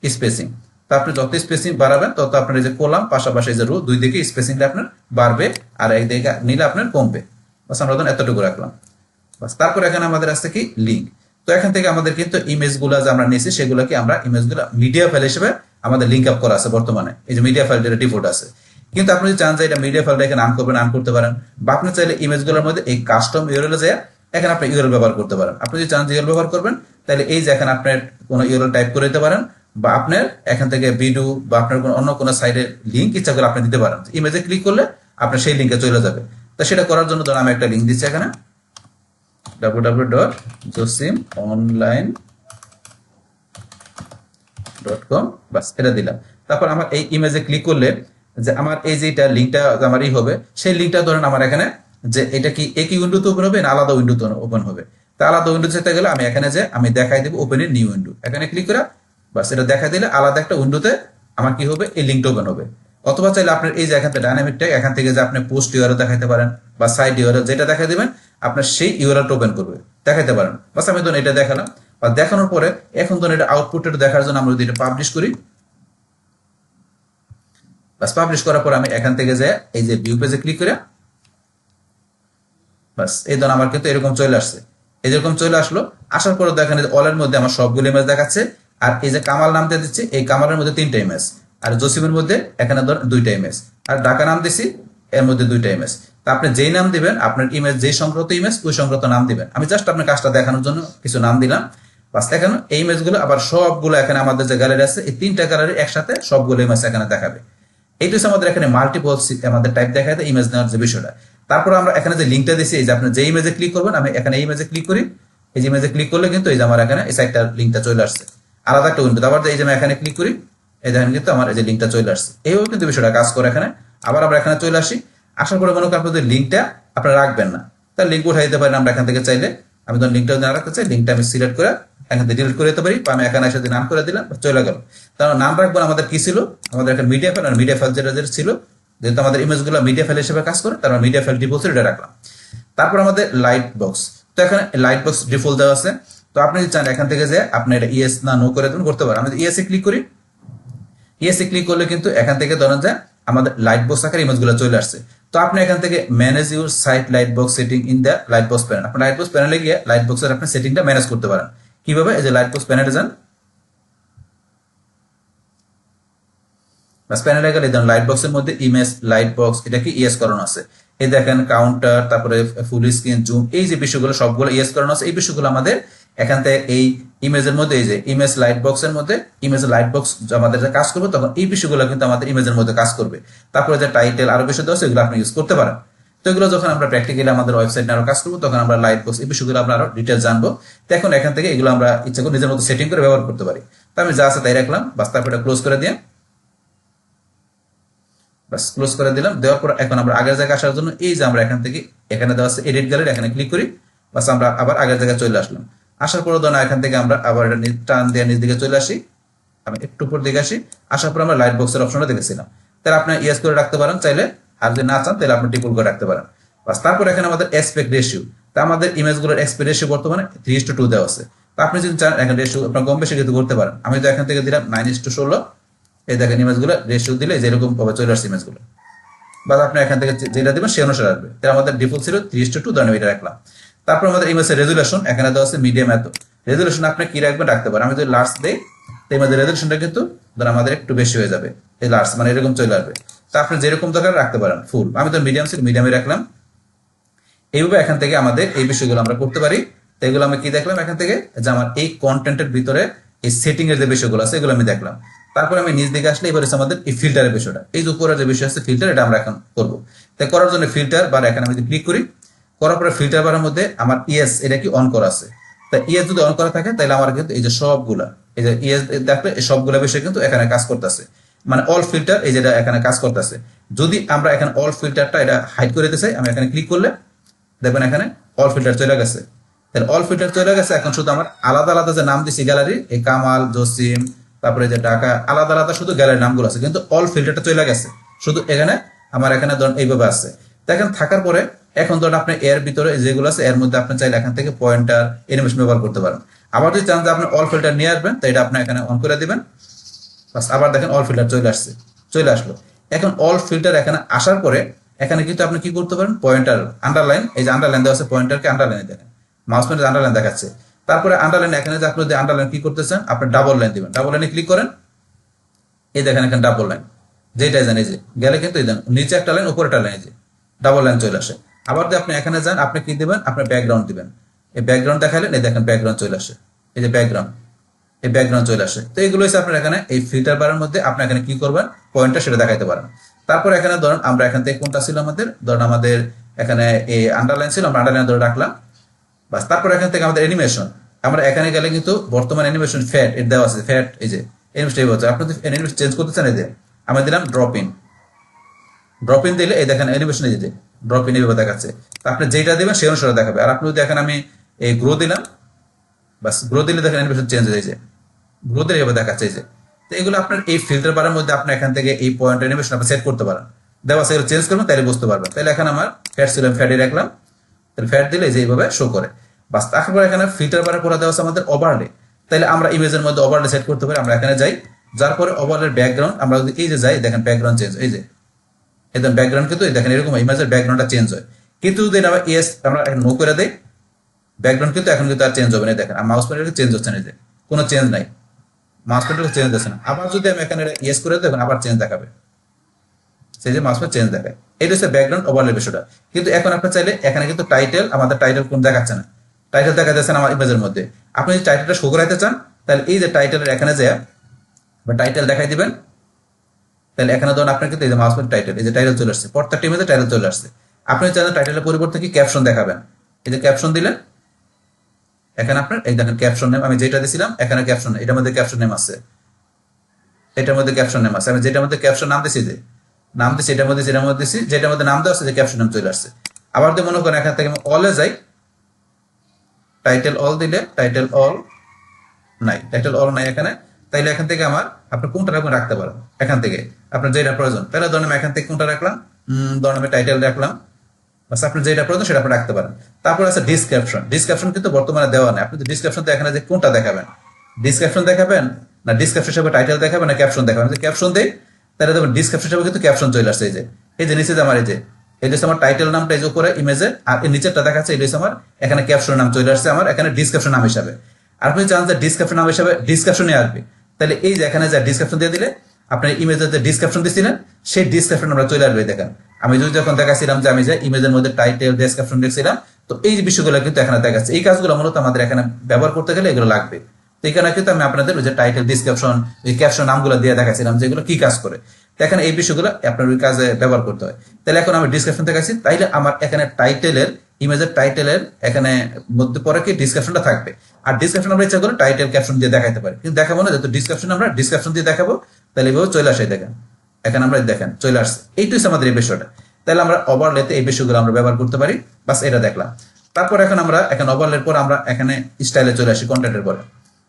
স্পেসিং। তো আপনি যত স্পেসিং বাড়াবেন তত আপনার এই যে কলাম পাশাপাশি এই যে রো দুই দিকে স্পেসিংটা আপনার বাড়বে, আর এই দিকে নিলে আপনার কমবে। বাস আমরা ধরুন এতটুকু রাখলাম। বাস তারপর এখানে আমাদের আছে কি লিঙ্ক। তো এখান থেকে আমাদের কিন্তু ইমেজগুলো যে আমরা নিয়েছি সেগুলোকে আমরা ইমেজগুলো মিডিয়া ফাইল হিসেবে আমাদের লিঙ্ক আপ করা আছে বর্তমানে, এই যে মিডিয়া ফাইল যেটা ডিফল্ট আছে। কিন্তু আপনি যদি চান যে এটা মিডিয়া ফাইলটা এখানে আন করবেন, আন করতে পারেন, বা আপনি চাইলে ইমেজগুলোর মধ্যে এই কাস্টম ইউআরএল যায় এখানে আপনি ইউআরএল ব্যবহার করতে পারেন। আপনি যদি চান যে ইউআরএল ব্যবহার করবেন তাহলে এই যে এখানে আপনার কোনো ইউআরএল টাইপ করে দিতে পারেন, বা আপনার এখান থেকে ভিডিও বা আপনার কোনো অন্য কোনো সাইডের লিঙ্ক ইচ্ছা করে আপনি দিতে পারেন। ইমেজে ক্লিক করলে আপনার সেই লিঙ্কে চলে যাবে। তো সেটা করার জন্য ধরুন আমি একটা লিঙ্ক দিচ্ছি এখানে www.josimonline.com, বাস এটা দিলাম। তারপর আমার এই ইমেজে ক্লিক করলে যে আমার এই যে লিঙ্কটা আমার হবে, সেই লিঙ্কটা ধরেন আমার এখানে যে এটা কি একই উইন্ডোতে ওপেন হবে না আলাদা উইন্ডোতে ওপেন হবে। তা আলাদা উইন্ডো যেতে গেলে আমি এখানে যে আমি দেখাই দেবো ওপেন এর নিউ উইন্ডো, এখানে ক্লিক করে বাস এটা দেখা দিলে আলাদা একটা উইন্ডোতে আমার কি হবে এই লিঙ্কটা ওপেন হবে। অথবা চাইলে আপনার এই যে এখান থেকে ডাইনামিক ট্যাগ, এখান থেকে যে আপনি পোস্ট ইউআরএল দেখাতে পারেন বা সাইড ইউআরএল যেটা দেখা দিবেন আপনার সেই ইউআরএলটা ওপেন করবে, দেখাতে পারেন। বাস আমি ধরুন এটা দেখালাম, বা দেখানোর পরে এখন ধরুন এটা আউটপুটটা দেখার জন্য আমরা যদি এটা পাবলিশ করি, বাস পাবলিশ করার পর আমি এখান থেকে যে এই যে ভিউ পেজে ক্লিক করে বাস এই ধরুন আমার কিন্তু এরকম চলে আসছে। এরকম চলে আসলো, আসার পরে দেখেন অলের মধ্যে আমার সবগুলো ইমেজ দেখাচ্ছে। আর এই যে কামাল নামটা দিচ্ছি, এই কামালের মধ্যে 3টা ইমেজ, আর জসিমের মধ্যে এখানে ধর 2টা ইমেজ, আর ঢাকা নাম দিছি এর মধ্যে 2টা ইমেজ। তা আপনি যেই নাম দিবেন আপনার ইমেজ যেই সংক্রান্ত ইমেজ ওই সংক্রান্ত নাম দিবেন। আমি জাস্ট আপনার কাজটা দেখানোর জন্য কিছু নাম দিলাম। বাস এখানে এই ইমেজগুলো আবার সবগুলো এখানে আমাদের যে গ্যালারি আছে এই 3টা গ্যালারি একসাথে সবগুলো ইমেজ এখানে দেখাবে। এইটা হচ্ছে আমাদের এখানে মাল্টিপল আমাদের টাইপ দেখায় ইমেজ নেওয়ার যে বিষয়টা। তারপর আমরা এখানে যে লিঙ্কটা দিচ্ছি, এই যে আপনি যে ইমেজে ক্লিক করবেন, আমি এখানে এই ইমেজে ক্লিক করি, এই যে ইমেজে ক্লিক করলে কিন্তু এই যে আমার এখানে এই সাইটটার লিঙ্কটা চলে আসছে আলাদা একটা উইন্ডো। আবার এই যে আমি এখানে ক্লিক করি, এই দেখেন কিন্তু আমার এই যে লিঙ্কটা চলে আসছে। এইভাবে কিন্তু বিষয়টা কাজ করে এখানে। আবার আমরা এখানে চলে আসি, আসার পরে মনে করেন আপনাদের লিঙ্কটা আপনারা রাখবেন না, তার লিঙ্ক উঠাই দিতে পারেন আমরা এখান থেকে চাইলে। আমি ধরুন লিঙ্কটা না রাখতে চাই, লিঙ্কটা আমি সিলেক্ট করে এখান থেকে ডিলিট করে দিতে পারি, বা আমি এখানে এসে নাম করে দিলাম চলে গেল। তার নাম রাখবো আমাদের কি ছিল, আমাদের এখানে মিডিয়া ফাইল, আর মিডিয়া ফাইল যেটা ছিল যেহেতু আমাদের ইমেজগুলো মিডিয়া ফাইল হিসেবে কাজ করে তার মিডিয়া ফাইল ডিফল্ট এটা রাখলাম। তারপর আমাদের লাইট বক্স, তো এখানে লাইট বক্স ডিফল্ট দেওয়া আছে। তো আপনি যদি চান এখান থেকে যে আপনি এটা ইয়েস না নো করে দেবেন করতে পারেন। আমি ইয়েসে ক্লিক করি, ইয়েসে ক্লিক করলে কিন্তু এখান থেকে ধরেন যে আমাদের লাইট বক্স আকারে ইমেজগুলো চলে আসছে। তো আপনি এখান থেকে manage your site light box setting in the light box panel, আপনি লাইট বক্স প্যানেলে গিয়ে লাইট বক্সের আপনি সেটিংটা ম্যানেজ করতে পারেন। কিভাবে? এই যে লাইট বক্স প্যানেলে যান, বাস প্যানেলে গেলে ধরুন লাইট বক্সের মধ্যে ইমেজ লাইট বক্স এটা কি ইয়েস করানো আছে। এই দেখেন কাউন্টার, তারপরে ফুল স্ক্রিন, জুম, এই যে বিষয়গুলো সবগুলো ইয়েস করানো আছে। এই বিষয়গুলো আমাদের এখান থেকে এই ইমেজের মধ্যে এই যে ইমেজ লাইট বক্সের মধ্যে ইমেজ লাইট বক্স আমাদের যে কাজ করবে তখন এই বিষয়গুলো কিন্তু আমাদের ইমেজের মধ্যে কাজ করবে। তারপরে যে টাইটেল আরো বিষয় দেওয়া আছে এগুলো আপনি ইউজ করতে পারেন। তো এগুলো যখন আমরা প্র্যাকটিক্যালি আমাদের ওয়েবসাইট আরো কাজ করবো তখন আমরা লাইট বক্স এই বিষয়গুলো আমরা আরো ডিটেলস জানবো। তো এখন এখান থেকে এগুলো আমরা ইচ্ছা করে নিজের মতো সেটিং করে ব্যবহার করতে পারি। তো আমি যা আছে তাই রাখলাম, বাস তারপর এটা ক্লোজ করে দিয়ে বাস ক্লোজ করে দিলাম। দেওয়ার পর এখন আমরা আগের জায়গায় আসার জন্য এই যে আমরা এখান থেকে এখানে দেওয়া আছে এডিট গ্যালারি, এখানে ক্লিক করি, বাস আমরা আবার আগের জায়গায় চলে আসলাম। আসার পর ধরুন এখান থেকে আমরা আবার টান দিয়ে নিচ দিকে চলে আসি, আমি একটু উপর দিকে আসি। আসার পর আমরা লাইট বক্সের অপশনটা দেখেছিলাম, তাহলে আপনি ইয়েস করে রাখতে পারেন চাইলে, আর যদি না চান তাহলে আপনি টিপুল করে রাখতে পারেন। বাস তারপর এখানে আমাদের অ্যাসপেক্ট রেশিও, তা আমাদের ইমেজগুলোর এক্সপেক্ট রেশিও বর্তমানে 3:2 দেওয়া আছে। তো আপনি যদি চান এখানে রেশিও আপনার কম বেশি কিন্তু করতে পারেন। আমি তো এখান থেকে দিলাম 9:16। এই দেখেন ইমেজগুলো রেশিও দিলে যেরকম ভাবে চলে আসছে ইমেজগুলো, বা আপনি এখান থেকে যেটা দিবেন সেই অনুসারে আসবে। তাহলে আমাদের ডিফল্ট ছিল 3:2, ধরেন এটা রাখলাম। তারপর আমাদের ইমেজের রেজুলেশন এখানে দেওয়া আছে মিডিয়াম এত। রেজুলেশন আপনি কি রাখবেন রাখতে পারেন। আমি যদি লার্জ দেই তো ইমেজের রেজুলেশনটা কিন্তু ধরেন আমাদের একটু বেশি হয়ে যাবে, এই লার্জ মানে এরকম চলে আসবে। তো আপনি যেরকম দরকার রাখতে পারেন ফুল। আমি তো মিডিয়াম ছিল, মিডিয়ামে রাখলাম। এইভাবে এখান থেকে আমাদের এই বিষয়গুলো আমরা করতে পারি। তো এগুলো আমি কি দেখলাম এখান থেকে, যে আমার এই কন্টেন্টের ভিতরে এই সেটিং এর যে বিষয়গুলো আছে এগুলো আমি দেখলাম। তারপরে আমি নিচ দিকে আসলে এবার হচ্ছে আমাদের এই ফিল্টারের বিষয়টা, এই যে উপরে যে বিষয় আছে ফিল্টার, এটা আমরা এখন করবো। তাই করার জন্য ফিল্টার বার এখানে আমি যদি ক্লিক করি, করার পরে ফিল্টার বারের মধ্যে আমার ইয়েস এটা কি অন করা আছে। তা ইয়েস যদি অন করা থাকে তাহলে আমার কিন্তু এই যে সবগুলা এই যে ইয়েস দেখলে এই সবগুলা বিষয় কিন্তু এখানে কাজ করতেছে, মানে অল ফিল্টার এই যেটা এখানে কাজ করতেছে। যদি আমরা এখানে অল ফিল্টারটা এটা হাইড করে দিতে চাই, আমি এখানে ক্লিক করলে দেখবেন এখানে অল ফিল্টার চলে গেছে। তাহলে অল ফিল্টার চলে গেছে। এখন শুধু আমার আলাদা আলাদা যে নাম দিছি গ্যালারি, এই কামাল, জসিম, তারপরে যে ঢাকা, আলাদা আলাদা শুধু গ্যালারির নামগুলো আছে, কিন্তু অল ফিল্টারটা চলে গেছে। শুধু এখানে আমার এখানে ধরুন এইভাবে আছে। দেখেন থাকার পরে এখন ধরুন আপনি এর ভিতরে যেগুলো আছে এর মধ্যে আপনি চাইলে এখান থেকে পয়েন্টার এনিমেশন ব্যবহার করতে পারেন। আবার যদি চান যে আপনি অল ফিল্টার নিয়ে আসবেন তো এটা আপনি এখানে অন করে দিবেন, বাস আবার দেখেন অল ফিল্টার চলে আসছে, চলে আসলো। এখন অল ফিল্টার এখানে আসার পরে এখানে কিন্তু আপনি কি করতে পারেন, পয়েন্টার আন্ডারলাইন, এই যে আন্ডারলাইন দেওয়া আছে পয়েন্টারকে আন্ডারলাইনে দেখেন, মাউস পয়েন্টার আন্ডারলাইন দেখাচ্ছে। তারপরে আন্ডারলাইন এখানে যে আপনি যদি আন্ডারলাইন কি করতেছেন, আপনি ডাবল লাইন দিবেন, ডাবল লাইনে ক্লিক করেন। এই দেখেন এখানে ডাবল লাইন যেটা জানি যে গেলে কিন্তু এই দেন নিচে একটা লাইন উপরে একটা লাইন, যে ডাবল লাইন চলে আসে। আবার যদি আপনি এখানে যান আপনি কি দিবেন, আপনার ব্যাকগ্রাউন্ড দিবেন। এই ব্যাকগ্রাউন্ড দেখালেন, এই দেখেন ব্যাকগ্রাউন্ড চলে আসে, এই যে ব্যাকগ্রাউন্ড, এই ব্যাকগ্রাউন্ড চলে আসে। তো এগুলো হচ্ছে আপনার এখানে এই ফিল্টার বারের মধ্যে আপনি এখানে কি করবেন, পয়েন্টটা সেটা দেখাইতে পারেন। তারপর এখানে ধরুন আমরা এখান থেকে কোনটা ছিল আমাদের, ধরুন আমাদের এখানে এই আন্ডারলাইন ছিল, আমরা আন্ডারলাইন ধরে রাখলাম, বাস। তারপর এখান থেকে আমাদের অ্যানিমেশন, আমরা এখানে গেলে কিন্তু বর্তমান অ্যানিমেশন ফ্যাট এর দেওয়া আছে, ফ্যাট এই যে অ্যানিমেশন হচ্ছে। আপনি যদি অ্যানিমেশন চেঞ্জ করতে চান এই যে আমি দিলাম ড্রপ ইন, ড্রপ ইন দিলে এই দেখেন অ্যানিমেশন এই যে ড্রপ ইন এইভাবে দেখাচ্ছে। তো আপনি যেটা দেবেন সেই অনুসারে দেখাবে। আর আপনি যদি দেখেন আমি এই গ্রো দিলাম, বাস গ্রো দিলে দেখেন অ্যানিমেশন চেঞ্জ হয়ে যায়, গ্রো দিলে এভাবে দেখাচ্ছে যে। তো এগুলো আপনার এই ফিল্টার বারের মধ্যে আপনি এখান থেকে এই পয়েন্ট অ্যানিমেশন আপনি সেট করতে পারেন, দেওয়া আছে চেঞ্জ করবেন তাহলে বুঝতে পারবেন। তাহলে এখানে আমার ফ্যাট ছিল, ফ্যাটে রাখলাম, তাহলে ফ্যাট দিলে যে এইভাবে শো করে, বাস। তারপর এখানে ফিল্টার বারে করে দেওয়া আছে আমাদের ওভারলে, তাহলে আমরা ইমেজের মধ্যে ওভারলে সেট করতে পারি। আমরা এখানে যাই, যার পরে ওভারলের ব্যাকগ্রাউন্ড আমরা যদি এই যে যাই দেখেন ব্যাকগ্রাউন্ড চেঞ্জ, এই যে একদম ব্যাকগ্রাউন্ড কিন্তু দেখেন এরকম ইমেজের ব্যাকগ্রাউন্ডটা চেঞ্জ হয়। কিন্তু যদি আমরা ইয়েস আমরা নো করে দেই ব্যাকগ্রাউন্ড কিন্তু এখন কিন্তু আর চেঞ্জ হবে না, দেখেন আর মাউস পয়েন্টার চেঞ্জ হচ্ছে না, যে কোনো চেঞ্জ নাই, মাউস পয়েন্টার চেঞ্জ হচ্ছে না। আবার যদি আমি এখানে ইয়েস করে দেখুন আবার চেঞ্জ দেখাবে, সেই যে মাউস পয়েন্টার চেঞ্জ দেখায়। এটা হচ্ছে ব্যাকগ্রাউন্ড ওভারলে বিষয়টা। কিন্তু এখন আপনি চাইলে এখানে কিন্তু টাইটেল, আমাদের টাইটেল কোন দেখাচ্ছে না, টাইটেল দেখা যাচ্ছে না আমার ইমেজের মধ্যে। আপনি যদি টাইটেলটা শো করাইতে চান তাহলে এই যে টাইটেলের এখানে যে টাইটেল দেখাই দিবেন, তাহলে এখানে ধরুন আপনার কিন্তু এই যে মাউস পয়েন্টার টাইটেল, এই যে টাইটেল চলে আসছে, প্রত্যেকটা ইমেজে টাইটেল চলে আসছে। আপনি চাইলে টাইটেলের পরিবর্তে কি ক্যাপশন দেখাবেন, এই যে ক্যাপশন দিলেন, এখানে আপনার এই দেখেন ক্যাপশন নেম আমি যেটা দিয়েছিলাম এখানে ক্যাপশন, এটার মধ্যে ক্যাপশন নেম আছে, এটার মধ্যে ক্যাপশন নেম আছে। আমি যেটার মধ্যে ক্যাপশন নাম দিয়েছি, যে নাম দিয়েছি এটার মধ্যে, যেটার মধ্যে দিয়েছি যেটার মধ্যে নাম দেওয়া আছে যে ক্যাপশন নাম চলে আসছে। আবার যদি মনে করেন এখান থেকে আমি অলে যাই, টাইটেল অল দিলে টাইটেল অল নাই, টাইটেল অল নাই এখানে। তাইলে এখান থেকে আমার আপনি কোনটা রাখতে পারেন, এখান থেকে আপনার যেটা প্রয়োজন। তাহলে ধরুন আমি এখান থেকে কোনটা রাখলাম, ধরুন আমি টাইটেল রাখলাম, বাস আপনি যেটা প্রয়োজন সেটা আপনি রাখতে পারেন। তারপর আছে ডিসক্রিপশন, ডিসক্রিপশন কিন্তু বর্তমানে দেওয়া নেই। আপনি ডিসক্রিপশন এখানে যে কোনটা দেখাবেন, ডিসক্রিপশন দেখাবেন না ডিসক্রিপশন হিসেবে টাইটেল দেখাবেন না ক্যাপশন দেখাবেন। যদি ক্যাপশন দেই তাহলে দেখবেন ডিসক্রিপশন হিসেবে কিন্তু ক্যাপশন চলে আসছে, এই যে নিচে যে আমার এই যে এটা হচ্ছে আমার টাইটেল নামটা এই যে উপরে ইমেজে, আর এই নিচেরটা দেখাচ্ছে এটা হচ্ছে আমার এখানে ক্যাপশনের নাম চলে আসছে আমার এখানে ডিসক্রিপশন নাম হিসাবে। আর আপনি চান যে ডিসক্রিপশন নাম হিসাবে ডিসক্রিপশনে আসবে, তাহলে এই যে এখানে যে ডিসক্রিপশন দিয়ে দিলে আপনার ইমেজের যে ডিসক্রিপশন দিচ্ছিলেন সেই ডিসক্রিপশন আমরা চলে আসবে। দেখেন আমি যদি যখন দেখাচ্ছিলাম যে আমি যে ইমেজের মধ্যে টাইটেল ডেসক্রিপশন দেখছিলাম, তো এই বিষয়গুলো কিন্তু এখানে দেখাচ্ছে। এই কাজগুলো মূলত আমাদের এখানে ব্যবহার করতে গেলে এগুলো লাগবে। তো এখানে কিন্তু আমি আপনাদের ওই যে টাইটেল ডিসক্রিপশন ওই ক্যাপশন নামগুলো দিয়ে দেখাচ্ছিলাম যেগুলো কি কাজ করে। এখানে এই বিষয়গুলো আপনার ওই কাজে ব্যবহার করতে হয়। তাহলে এখন আমি ডিসক্রিপশন দেখাচ্ছি, তাইলে আমার এখানে টাইটেলের ইমেজের টাইটেলের এখানে মধ্যে পরে কি ডিসক্রিপশনটা থাকবে। আর ডিসক্রিপশন আমরা ইচ্ছা করে টাইটেল ক্যাপশন দিয়ে দেখাতে পারি, কিন্তু দেখাবো না, যেহেতু ডিসক্রিপশন আমরা ডিসক্রিপশন দিয়ে দেখাবো তাহলে এভাবে চলে আসে। দেখেন এখানে আমরা দেখেন চলে আসছে, এইটাই আমাদের এই বিষয়টা। তাহলে আমরা ওভারলেতে এই বিষয়গুলো আমরা ব্যবহার করতে পারি, বাস এটা দেখলাম। তারপর এখন আমরা এখানে ওভারলের পর আমরা এখানে স্টাইলে চলে আসি, কন্টেন্টের পরে।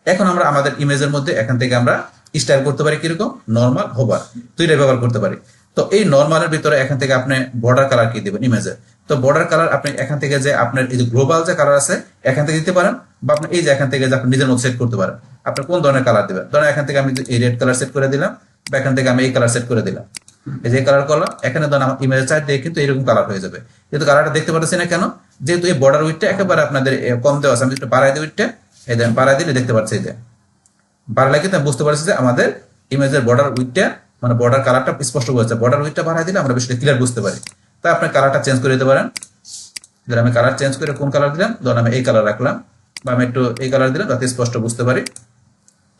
এখন আমরা আমাদের ইমেজের মধ্যে এখান থেকে আমরা স্টাইল করতে পারি কিরকম, নর্মাল, হোভার, দুইটা ব্যবহার করতে পারি। তো এই নর্মালের ভিতরে এখান থেকে আপনি বর্ডার কালার কি দিবেন ইমেজে, তো বর্ডার কালার আপনি এখান থেকে যে আপনার এই যে গ্লোবাল যে কালার আছে এখান থেকে দিতে পারেন, বা আপনি এই যে এখান থেকে যে আপনি নিজের মতো সেট করতে পারেন আপনি কোন ধরনের কালার দিবেন। ধরেন এখান থেকে আমি এই রেড কালার সেট করে দিলাম, বা এখান থেকে আমি এই কালার সেট করে দিলাম, এই যে কালার করলাম, এখানে ধরেন আমার ইমেজের চার দিয়ে কিন্তু এরকম কালার হয়ে যাবে। কিন্তু কালারটা দেখতে পাচ্ছেন না কেন? যেহেতু এই বর্ডার উইডটা একেবারে আপনাদের কম দেওয়া আছে, আমি একটু বাড়াই দিই উইডটা, এই দেন বাড়াই দিলে দেখতে পাচ্ছি যে বাড়ালে কিন্তু আমি বুঝতে পারছি যে আমাদের ইমেজের বর্ডার উইডটা মানে বর্ডার কালারটা স্পষ্ট হয়েছে। বর্ডার উইডটা বাড়াই দিলে আমরা বিষয়টা ক্লিয়ার বুঝতে পারি। তা আপনি কালারটা চেঞ্জ করে দিতে পারেন। ধরেন আমি কালার চেঞ্জ করে কোন কালার দিলাম, ধরেন আমি এই কালার রাখলাম, বা আমি একটু এই কালার দিলাম যাতে স্পষ্ট বুঝতে পারি,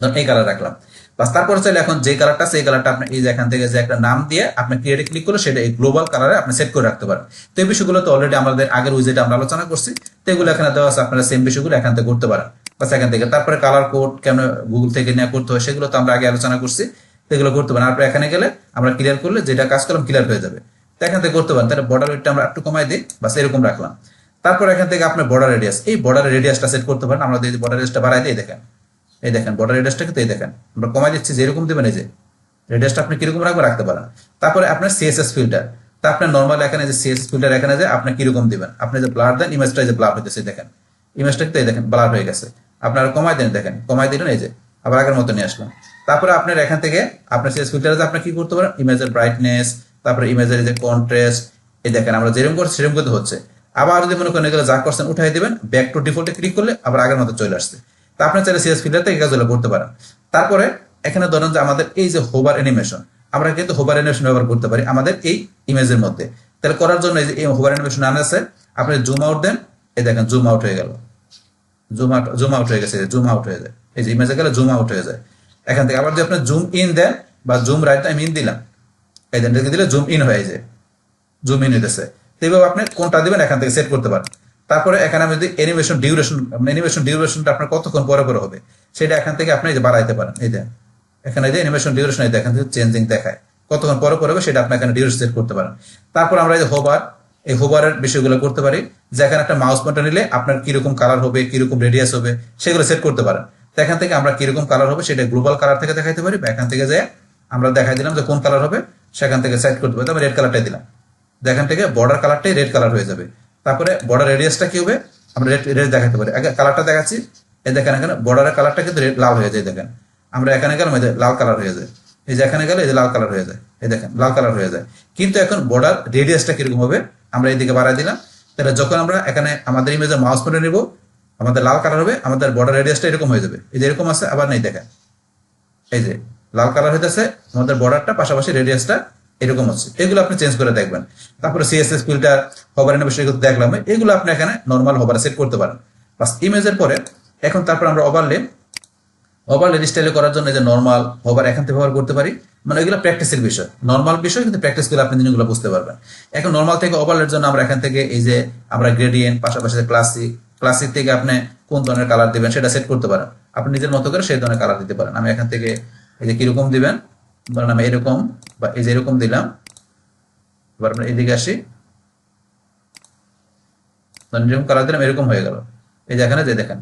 ধরেন এই কালার রাখলাম। বাস তারপরে চাইলে এখন যে কালারটা সেই কালারটা আপনি এই যে এখান থেকে যে একটা নাম দিয়ে আপনি ক্রিয়েটে ক্লিক করলে সেটা এই গ্লোবাল কালারে আপনি সেট করে রাখতে পারেন। তো এই বিষয়গুলো তো অলরেডি আমাদের আগের উইজেটে আমরা আলোচনা করছি, তো এগুলো এখানে দেওয়া আছে, আপনারা সেম বিষয়গুলো এখান থেকে করতে পারেন। বাস এখান থেকে তারপরে কালার কোড কেন গুগল থেকে নেওয়া করতে হয় সেগুলো তো আমরা আগে আলোচনা করছি, সেগুলো করতে পারেন। তারপরে এখানে গেলে আমরা ক্লিয়ার করলে যেটা কাজ করলাম ক্লিয়ার হয়ে যাবে, তো এখান থেকে করতে পারেন। তাহলে বর্ডার রেটটা আমরা একটু কমাই দিই, বাস এরকম রাখলাম। তারপর এখান থেকে আপনার বর্ডার রেডিয়াস, এই বর্ডার রেডিয়াসটা সেট করতে পারেন। আমরা যদি বর্ডার রেডিয়াসটা বাড়াই দিই, দেখেন এই দেখেন বর্ডার রেডিয়াসটা কিন্তু এই দেখেন আমরা কমাই দিচ্ছি, যে এরকম দেবেন, এই যে রেডিয়াসটা আপনি কিরকম রাখবেন রাখতে পারেন। তারপরে আপনার সিএসএস ফিল্টার, তা আপনার নর্মাল এখানে যে সিএসএস ফিল্টার এখানে যে আপনি কিরকম দিবেন, আপনি যে ব্লার দেন ইমেজটা যে ব্লার হইতেছে, দেখেন ইমেজটা কিন্তু এই দেখেন ব্লার হয়ে গেছে, আপনারা কমাই দেন, দেখেন কমাই দিলেন, এই যে আবার আগের মতো নিয়ে আসলাম। তারপরে আপনার এখান থেকে আপনার সিএস ফিল্টারে আপনি কি করতে পারেন, ইমেজের ব্রাইটনেস, তারপরে ইমেজের যে কন্ট্রাস্ট, এই দেখেন আমরা যেরকম করছি সেরকম করতে হচ্ছে। আবার যদি মনে করেন এগুলো যা করছেন উঠাই দিবেন, ব্যাক টু ডিফল্টে ক্লিক করলে আবার আগের মতো চলে আসছে। তা আপনি চাইলে সিএস ফিল্টার থেকে কাজগুলো করতে পারেন। তারপরে এখানে ধরেন যে আমাদের এই যে হোভার অ্যানিমেশন, আমরা কিন্তু হোভার অ্যানিমেশন ব্যবহার করতে পারি আমাদের এই ইমেজের মধ্যে। তাহলে করার জন্য এই যে হোভার অ্যানিমেশন আনা আছে, আপনি জুম আউট দেন, এই দেখেন জুম আউট হয়ে গেল, জুম আউট হয়ে গেছে, জুম আউট হয়ে যায়, এই যে ইমেজে গেলে জুম আউট হয়ে যায়। এখান থেকে আবার যদি আপনি জুম ইন দেন বা জুম রাইট টাইম ইন দিলাম, এই দেন দিলে জুম ইন হয়ে যায়, জুম ইন হইতেছে। এইভাবে আপনি কোনটা দিবেন এখান থেকে সেট করতে পারেন। তারপরে এখানে আমি যদি অ্যানিমেশন ডিউরেশনটা আপনার কতক্ষণ পরে পরে হবে সেটা এখান থেকে আপনি যে বাড়াইতে পারেন। এই দেন এখানে যে অ্যানিমেশন ডিউরেশন এই দেখেন চেঞ্জিং দেখায়, কতক্ষণ পরে পরে হবে সেটা আপনি এখানে ডিউরেশন সেট করতে পারেন। তারপর আমরা এই যে হোভার, এই হোভারের বিষয়গুলো করতে পারি, যে এখানে একটা মাউস পয়েন্টার নিলে আপনার কিরকম কালার হবে, কিরকম রেডিয়াস হবে সেগুলো সেট করতে পারেন। তো এখান থেকে আমরা কিরকম কালার হবে সেটা গ্লোবাল কালার থেকে দেখাইতে পারি, বা এখান থেকে যে আমরা দেখাই দিলাম যে কোন কালার হবে সেখান থেকে সেট করতে পারি। আমি রেড কালারটাই দিলাম, এখান থেকে বর্ডার কালারটাই রেড কালার হয়ে যাবে। তারপরে বর্ডার রেডিয়াসটা কি হবে আমরা রেড দেখাতে পারি। আগে কালারটা দেখাচ্ছি, এই দেখেন এখানে বর্ডারের কালারটা কিন্তু লাল হয়ে যায়, দেখেন আমরা এখানে গেলাম এই যে লাল কালার হয়ে যায়, এই যে এখানে গেলে এই যে লাল কালার হয়ে যায়, এই দেখেন লাল কালার হয়ে যায়। কিন্তু এখন বর্ডার রেডিয়াসটা কিরকম হবে আমরা এইদিকে বাড়াই দিলাম, তাহলে যখন আমরা এখানে আমাদের ইমেজে মাউস পয়েন্টার নিব আমাদের লাল কালার হবে, আমাদের বর্ডার রেডিয়াসটা এরকম হয়ে যাবে, এই যে এরকম আছে, আবার নেই দেখেন এই যে লাল কালার হইতেছে আমাদের বর্ডারটা, পাশাপাশি রেডিয়াসটা এরকম হচ্ছে। এগুলো আপনি চেঞ্জ করে দেখবেন। তারপরে সিএসএস ফিল্টার, হোভার অ্যানিমেশন দেখলাম, এগুলো আপনি এখানে নরমাল হোভার সেট করতে পারেন। বাস ইমেজের পরে এখন তারপর আমরা ওভারলে স্টাইলে করার জন্য যে নরমাল হোভার এখান থেকে ব্যবহার করতে পারি, মানে এগুলো প্র্যাকটিসের বিষয়, নরমাল বিষয়, কিন্তু প্র্যাকটিস করে আপনি জিনিসগুলো বুঝতে পারবেন। এখন নরমাল থেকে ওভারলের জন্য আমরা এখান থেকে এই যে আমরা গ্রেডিয়েন্ট, পাশাপাশি ক্লাসিক থেকে আপনি কোন ধরনের কালার দিবেন সেটা সেট করতে পারেন, আপনি নিজের মতো করে সেই ধরনের কালার দিতে পারেন। আমি এখান থেকে এই যে কিরকম দিবেন, ধরেন আমি এরকম বা এই যে এরকম দিলাম। এবার আমরা এদিকে আসি, যেরকম কালার দিলাম এরকম হয়ে গেল, এই যে এখানে যে দেখেন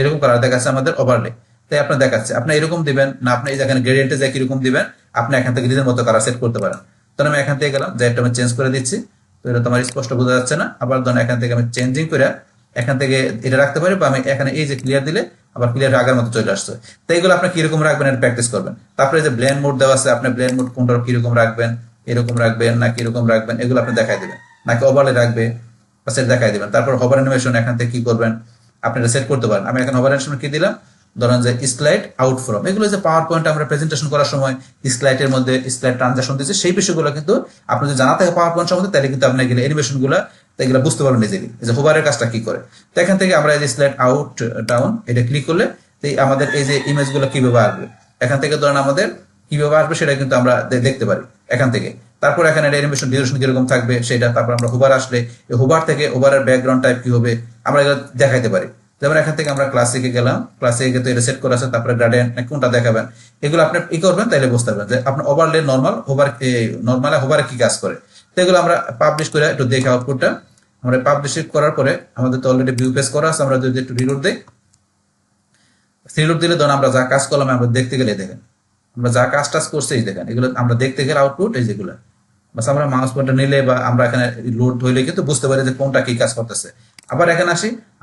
এরকম কালার দেখাচ্ছে আমাদের ওভারলে। তাই আপনার দেখাচ্ছে আপনি এরকম দিবেন না, আপনি এই যে এখানে গ্রেডিয়েন্টে যে কিরকম দিবেন আপনি এখান থেকে নিজের মতো কালার সেট করতে পারেন। তাহলে আমি এখান থেকে গেলাম, যে একটা আমি চেঞ্জ করে দিচ্ছি, তো এটা তোমার স্পষ্ট বোঝা যাচ্ছে না। আবার ধরেন এখান থেকে আমি চেঞ্জিং করে এখান থেকে এটা রাখতে পারি, বা আমি এখানে এই যে ক্লিয়ার দিলে আবার ক্লিয়ার আগের মতো চলে আসছে। তো এইগুলো আপনি কিরকম রাখবেন এটা প্র্যাকটিস করবেন। তারপরে যে ব্লেন্ড মোড দেওয়া আছে, আপনি ব্লেন্ড মোড কোনটা কিরকম রাখবেন, এরকম রাখবেন না কিরকম রাখবেন এগুলো আপনি দেখাই দিবেন, নাকি ওভারলে রাখবে সেটা দেখাই দিবেন। তারপর হোভার অ্যানিমেশন এখান থেকে কি করবেন আপনি এটা সেট করতে পারেন। আমি এখন হোভার অ্যানিমেশন কি দিলাম, ধরেন যে স্লাইড আউট ফ্রম, এগুলো যে পাওয়ার পয়েন্ট আমরা প্রেজেন্টেশন করার সময় স্লাইডের মধ্যে স্লাইড ট্রানজাকশন দিচ্ছে, সেই বিষয়গুলো কিন্তু আপনি যদি জানা থাকে পাওয়ার পয়েন্ট সম্বন্ধে, তাহলে কিন্তু আপনি এগুলো অ্যানিমেশন গুলো এগুলো বুঝতে পারবেন ইজিলি, যে হোভারের কাজটা কি করে। তো এখান থেকে আমরা এই যে স্লাইড আউট ডাউন এটা ক্লিক করলে আমাদের এই যে ইমেজ গুলো কিভাবে আসবে, এখান থেকে ধরেন আমাদের কিভাবে আসবে সেটা কিন্তু আমরা দেখতে পারি এখান থেকে। তারপর এখানে অ্যানিমেশন ডিউরেশন কিরকম থাকবে সেটা, তারপর আমরা হোভার আসলে হোভার থেকে হোভারের ব্যাকগ্রাউন্ড টাইপ কি হবে আমরা এগুলো দেখাইতে পারি। যেমন এখান থেকে আমরা ক্লাসিকে গেলাম, ক্লাসিকে তো এটা সেট করা আছে, তারপরে গ্রেডিয়েন্ট কোনটা দেখাবেন এগুলো আপনি ই করবেন, তাইলে বুঝতে পারবেন যে আপনার ওভারলে নরমাল হোভারে কি কাজ করে। তো এগুলো আমরা পাবলিশ করে একটু দেখে আউটপুটটা আমরা পাবলিশ করার পরে আমাদের তো অলরেডি ভিউ পেজ করা আছে, আমরা যদি একটু রিলোড দিই, রিলোড দিলে ধরুন আমরা যা কাজ করলাম আমরা দেখতে গেলে দেখেন আমরা যা কাজ টাজ করছি দেখেন এগুলো আমরা দেখতে গেলে আউটপুট এই যেগুলো বাস আমরা মাউস পয়েন্টার নিলে বা আমরা এখানে লোড হইলে কিন্তু বুঝতে পারি যে কোনটা কি কাজ করতেছে। আবার এখানে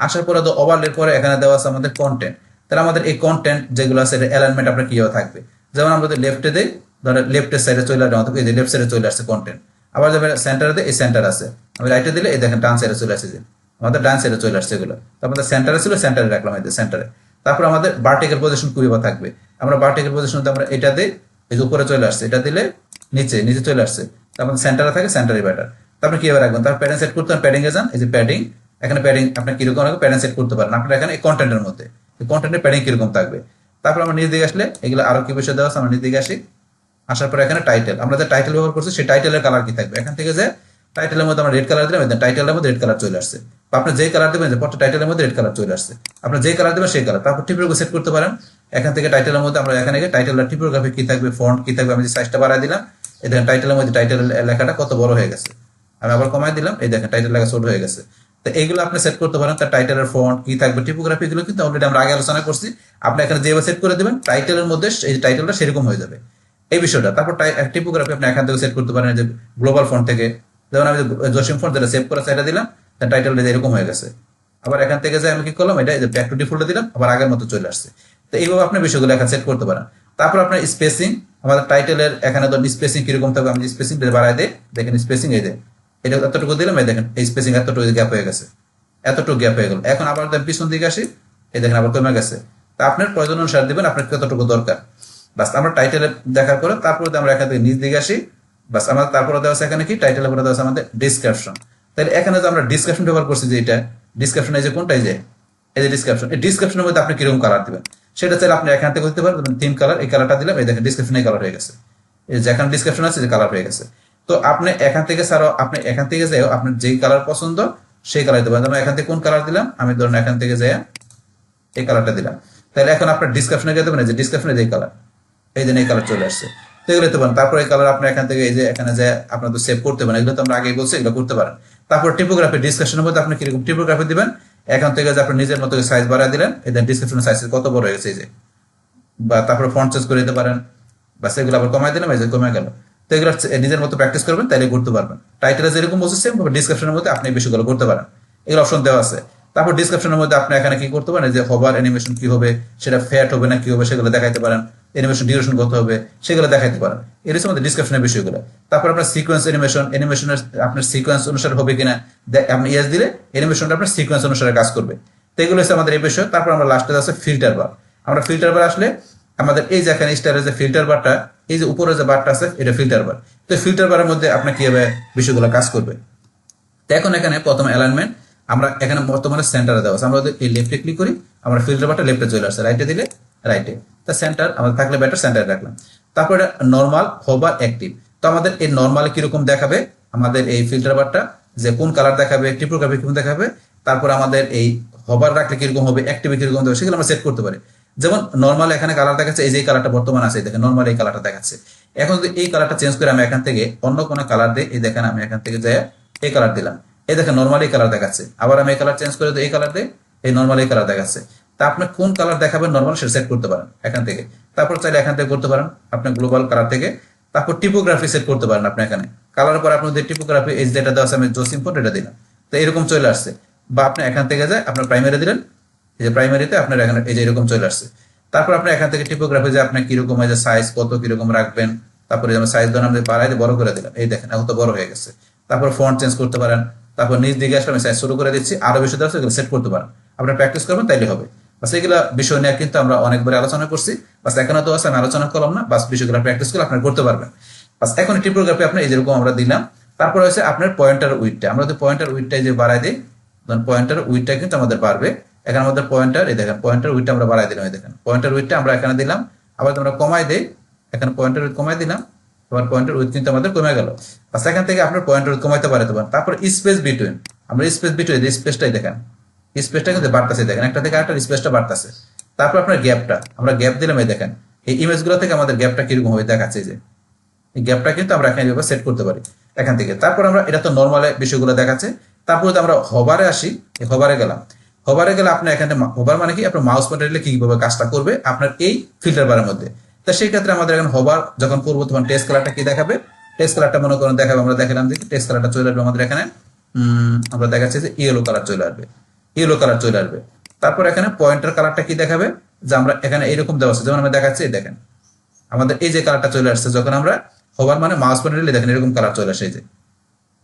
আসার পরে তো ওভারলে করে এখানে দেওয়া আছে আমাদের কন্টেন্ট। তাহলে আমাদের এই কন্টেন্ট যেগুলো আছে অ্যালাইনমেন্ট আপনার কিভাবে থাকবে, যেমন আমরা যদি লেফটে দেই, ধরো লেফটের সাইডে চলে আসবে, এই যে লেফট সাইডে চলে আসছে কন্টেন্ট। আবার যাবে সেন্টারে দেয়, এই সেন্টার আছে। আমি রাইটে দিলে এই দেখেন ডান সাইডে চলে আসছে, যে আমাদের ডান সাইডে চলে আসছে এগুলো। তো আমাদের সেন্টারে ছিল, সেন্টারে রাখলাম এই যে সেন্টারে। তারপর আমাদের ভার্টিক্যাল পজিশন কিভাবে থাকবে, আমরা ভার্টিক্যাল পজিশন আমরা এটা দিই, এই যে উপরে চলে আসছে, এটা দিলে নিচে নিচে চলে আসছে। তারপর সেন্টারে থাকে, সেন্টারে ব্যাটার। তারপর কিভাবে রাখবেন, তারপর প্যাডিং সেট করতে প্যাডিং এ যান, এই যে প্যাডিং, এখানে প্যাডিং আপনি কিরকম রাখবেন প্যাডিং সেট করতে পারেন আপনার এখানে এই কন্টেন্টের মধ্যে, এই কন্টেন্টের প্যাডিং কিরকম থাকবে। তারপর আমরা নিচ দিকে আসলে এগুলো আরো কি বিষয় দেওয়া আছে, আমরা নিচ দিকে আসি। আসার পরে এখানে টাইটেল, আমরা যে টাইটেল ব্যবহার করছি সেই টাইটেলের কালার কি থাকবে, এখান থেকে যে টাইটেলের মধ্যে আমরা রেড কালার দিলাম, টাইটেলের মধ্যে রেড কালার চলে আসছে। বা আপনি যেই কালার দেবেন, যে প্রত্যেক টাইটেলের মধ্যে রেড কালার চলে আসছে, আপনি যেই কালার দেবেন সেই কালার। তারপর টিপোগ্রাফি সেট করতে পারেন এখান থেকে টাইটেলের মধ্যে, আমরা এখানে টাইটেলের টিপোগ্রাফি কি থাকবে, ফন্ট কি থাকবে, আমি যে সাইজটা বাড়াই দিলাম, এই দেখেন টাইটেলের মধ্যে টাইটেল লেখাটা কত বড় হয়ে গেছে। আমি আবার কমাই দিলাম, এই দেখেন টাইটেল লেখা ছোট হয়ে গেছে। তো এইগুলো আপনি সেট করতে পারেন, তার টাইটেলের ফন্ট কি থাকবে, টিপোগ্রাফি গুলো কিন্তু অলরেডি আমরা আগে আলোচনা করছি। আপনি এখানে যেভাবে সেট করে দেবেন টাইটেলের মধ্যে এই টাইটেলটা সেরকম হয়ে যাবে এই বিষয়টা। তারপর টিপোগ্রাফি আপনি এখান থেকে সেট করতে পারেন, যে গ্লোবাল ফন্ট থেকে, যেমন আমি জসিম ফন্ট যেটা সেভ করে সেটা দিলাম, তার টাইটেলটা এরকম হয়ে গেছে। আবার এখান থেকে যে আমি কি করলাম, এটা ব্যাক টু ডিফল্টে দিলাম, আবার আগের মতো চলে আসছে। তো এইভাবে আপনি বিষয়গুলো এখানে সেট করতে পারেন। তারপর আপনার স্পেসিং, আমাদের টাইটেলের এখানে ধরুন স্পেসিং কিরকম থাকবে, আমি স্পেসিং বাড়াই দেয়, দেখেন স্পেসিং এই দেয়, এটা এতটুকু দিলাম, এই দেখেন এই স্পেসিং এতটুকু গ্যাপ হয়ে গেছে, এতটুকু গ্যাপ হয়ে গেল। এখন আবার পিছন দিকে আসি, এই দেখেন আবার কমে গেছে। তা আপনার প্রয়োজন অনুসারে দিবেন, আপনার কতটুকু দরকার। বাস আমরা টাইটেলে দেখার পরে তারপরে আমরা এখান থেকে নিচ দিকে আসি। বাস আমাদের তারপরে দেওয়া আছে এখানে কি, টাইটেলের পরে দেওয়া আছে আমাদের ডিসক্রিপশন। তাহলে এখানে যে আমরা ডিসক্রিপশন ব্যবহার করছি, যে এটা ডিসক্রিপশন, এই যে কোনটা, এই যে ডিসক্রিপশন, এই ডিসক্রিপশনের মধ্যে আপনি কিরকম কালার দিবেন সেটা চাইলে আপনি এখান থেকে দিতে পারেন। থিম কালার, এই কালারটা দিলাম, এই দেখেন ডিসক্রিপশন এই কালার হয়ে গেছে, এই যে এখানে ডিসক্রিপশন আছে যে কালার হয়ে গেছে। তো আপনি এখান থেকে ছাড়াও আপনি এখান থেকে যাও, আপনার যেই কালার পছন্দ সেই কালার দিতে পারেন। আমরা এখান থেকে কোন কালার দিলাম, আমি ধরুন এখান থেকে যাই এই কালারটা দিলাম। তাহলে এখন আপনার ডিসক্রিপশনে গিয়ে দেবেন, যে ডিসক্রিপশনে যে কালার, এই যে এই কালার চলে আসছে, তো এগুলো দিতে পারেন। তারপর এই কালার আপনি এখান থেকে এই যে এখানে যে আপনার তো সেভ করতে পারেন, এগুলো তো আমরা আগেই বলছি, এগুলো করতে পারেন। তারপর টিপোগ্রাফি, ডিসক্রিপশনের মধ্যে আপনি কিরকম টিপোগ্রাফি দিবেন, এখান থেকে যে আপনি নিজের মতো সাইজ বাড়ায় দিলেন, এই ডিসক্রিপশনের সাইজ কত বড় হয়ে গেছে, এই যে, বা তারপর ফন্ট চেঞ্জ করে দিতে পারেন, বা সেগুলো আবার কমাই দিলাম, এই যে কমে গেল। তো এগুলো নিজের মতো প্র্যাকটিস করবেন, তাইলে করতে পারবেন। টাইটেলে যেরকম বলছে সেম ডিসক্রিপশনের মধ্যে আপনি এই বিষয়গুলো করতে পারেন, এগুলো অপশন দেওয়া আছে। তারপর ডিসক্রিপশনের মধ্যে আপনি এখানে কি করতে পারেন, যে হোভার অ্যানিমেশন কি হবে, সেটা ফ্যাট হবে না কি হবে সেগুলো দেখাইতে পারেন, অ্যানিমেশন ডিউরেশন কত হবে সেগুলো দেখাইতে পারেন। এর হচ্ছে আমাদের ডিসক্রিপশনের বিষয়গুলো। তারপর আপনার সিকোয়েন্স অ্যানিমেশনের আপনার সিকোয়েন্স অনুসারে হবে কিনা, আপনি ইয়েস দিলে অ্যানিমেশনটা আপনার সিকোয়েন্স অনুসারে কাজ করবে। তো এগুলো হচ্ছে আমাদের এই বিষয়। তারপর আমরা লাস্টে আছে ফিল্টার বার। আমরা ফিল্টার বার আসলে আমাদের এই যে এখানে স্টারের যে ফিল্টার বারটা, এই যে উপরে যে বারটা আছে এটা ফিল্টার বার। তো ফিল্টার বারের মধ্যে আপনার কিভাবে বিষয়গুলো কাজ করবে। তো এখন এখানে প্রথম অ্যালাইনমেন্ট আমরা এখানে বর্তমানে সেন্টারে দেওয়া আছে, আমরা যদি এই লেফটে ক্লিক করি, আমরা ফিল্টার বারটা লেফটে চলে আসছে, রাইটে দিলে রাইটে। তা সেন্টার আমাদের থাকলে বেটার, সেন্টারে রাখলাম। তারপর এটা নর্মাল, হোভার, অ্যাক্টিভ। তো আমাদের এই নর্মালে কিরকম দেখাবে আমাদের এই ফিল্টার বারটা, যে কোন কালার দেখাবে, টিপোগ্রাফি কিরকম দেখাবে, তারপর আমাদের এই হোভার রাখলে কিরকম হবে, অ্যাক্টিভে কিরকম হবে সেগুলো আমরা সেট করতে পারি। যেমন নর্মাল এখানে কালার দেখাচ্ছে, এই যে কালারটা বর্তমান আছে, দেখেন নর্মাল এই কালারটা দেখাচ্ছে। এখন যদি এই কালারটা চেঞ্জ করে আমি এখান থেকে অন্য কোনো কালার দিই, এই দেখেন আমি এখান থেকে যাই এই কালার দিলাম, এই দেখেন নর্মাল এই কালার দেখাচ্ছে। আবার আমি এই কালার চেঞ্জ করে এই কালার দিই, এই নর্মাল এই কালার দেখাচ্ছে। তা আপনি কোন কালার দেখাবেন নর্মাল সেটা সেট করতে পারেন এখান থেকে। তারপর চাইলে এখান থেকে করতে পারেন আপনি গ্লোবাল কালার থেকে। তারপর টিপোগ্রাফি সেট করতে পারেন আপনি এখানে। কালার পর আপনাদের টিপোগ্রাফি এই যেটা দেওয়া আছে আমি জসিম ফন্ট এটা দিলাম, তো এরকম চলে আসছে। বা আপনি এখান থেকে যায় আপনার প্রাইমারি দিলেন, এই যে প্রাইমারিতে আপনার এখানে এই যে এরকম চলে আসছে। তারপর আপনি এখান থেকে টিপোগ্রাফি যে আপনি কিরকম এই যে সাইজ কত কিরকম রাখবেন, তারপরে যেমন সাইজ ধরুন আমি বাড়াই বড় করে দিলাম, এই দেখেন এখন তো বড় হয়ে গেছে। তারপর ফন্ট চেঞ্জ করতে পারেন। তারপর নিচ দিকে আসলে আমি সাইজ শুরু করে দিচ্ছি, আরো বেশি দেওয়া এগুলো সেট করতে পারেন। আপনার প্র্যাকটিস করবেন তাইলে হবে। বাস এগুলা বিষয় নিয়ে কিন্তু আমরা অনেকবার আলোচনা করছি। বাস এখানে তো আছে আমি আলোচনা করলাম না, বাস বিষয়গুলো প্র্যাকটিস করে আপনার করতে পারবেন। বাস এখন টিপোগ্রাফি আপনি এই যেরকম আমরা দিলাম। তারপর হচ্ছে আপনার পয়েন্টার উইডটা, আমরা যদি পয়েন্টার উইডটা যে বাড়াই দিই, পয়েন্টার উইডটা কিন্তু আমাদের বাড়বে। এখানে আমাদের পয়েন্টার, এই দেখেন পয়েন্টার উইডটা আমরা বাড়াই দিলাম, এই দেখেন পয়েন্টার উইডটা আমরা এখানে দিলাম। আবার আমরা কমাই দেই, এখানে পয়েন্টার উইড কমাই দিলাম, আবার পয়েন্টার উইড কিন্তু আমাদের কমে গেল। বাস এখান থেকে আপনার পয়েন্টার উইড কমাইতে পারতে পারেন। তারপর স্পেস বিটুইন, আমরা স্পেস বিটুইন এই স্পেসটাই দেখেন, স্পেসটা কিন্তু বাড়তেছে, দেখেন একটা থেকে আরেকটা স্পেসটা বাড়তেছে। তারপর আপনার গ্যাপটা, আমরা গ্যাপ দিলাম, এই দেখেন এই ইমেজগুলো থেকে আমাদের গ্যাপটা কিরকম হবে দেখাচ্ছে, যে এই গ্যাপটা কিন্তু আমরা এখানে সেট করতে পারি এখান থেকে। তারপর আমরা এটা তো নর্মালে বিষয়গুলো দেখাচ্ছে। তারপর যদি আমরা হবারে আসি, এই হবারে গেলাম, হবারে গেলে আপনার এখানে হবার মানে কি আপনার মাউস পয়েন্টার কিভাবে কাজটা করবে আপনার এই ফিল্টার বারের মধ্যে। তা সেই ক্ষেত্রে আমাদের এখন হবার যখন করবো তখন টেস্ট কালারটা কি দেখাবে, টেক্সট কালারটা মনে করেন দেখাবো, আমরা দেখালাম যে টেক্সট কালারটা চলে আসবে আমাদের এখানে। আমরা দেখাচ্ছি যে ইয়েলো কালার চলে আসবে, ইয়েলো কালার চলে আসবে। তারপর এখানে পয়েন্টার কালারটা কি দেখাবে, যে আমরা এখানে এইরকম দেওয়া আছে, যেমন আমরা দেখাচ্ছি দেখেন আমাদের এই যে কালারটা চলে আসছে, যখন আমরা হোভার মানে মাউস পয়েন্টার দিলে দেখেন এরকম কালার চলে আসে। এই যে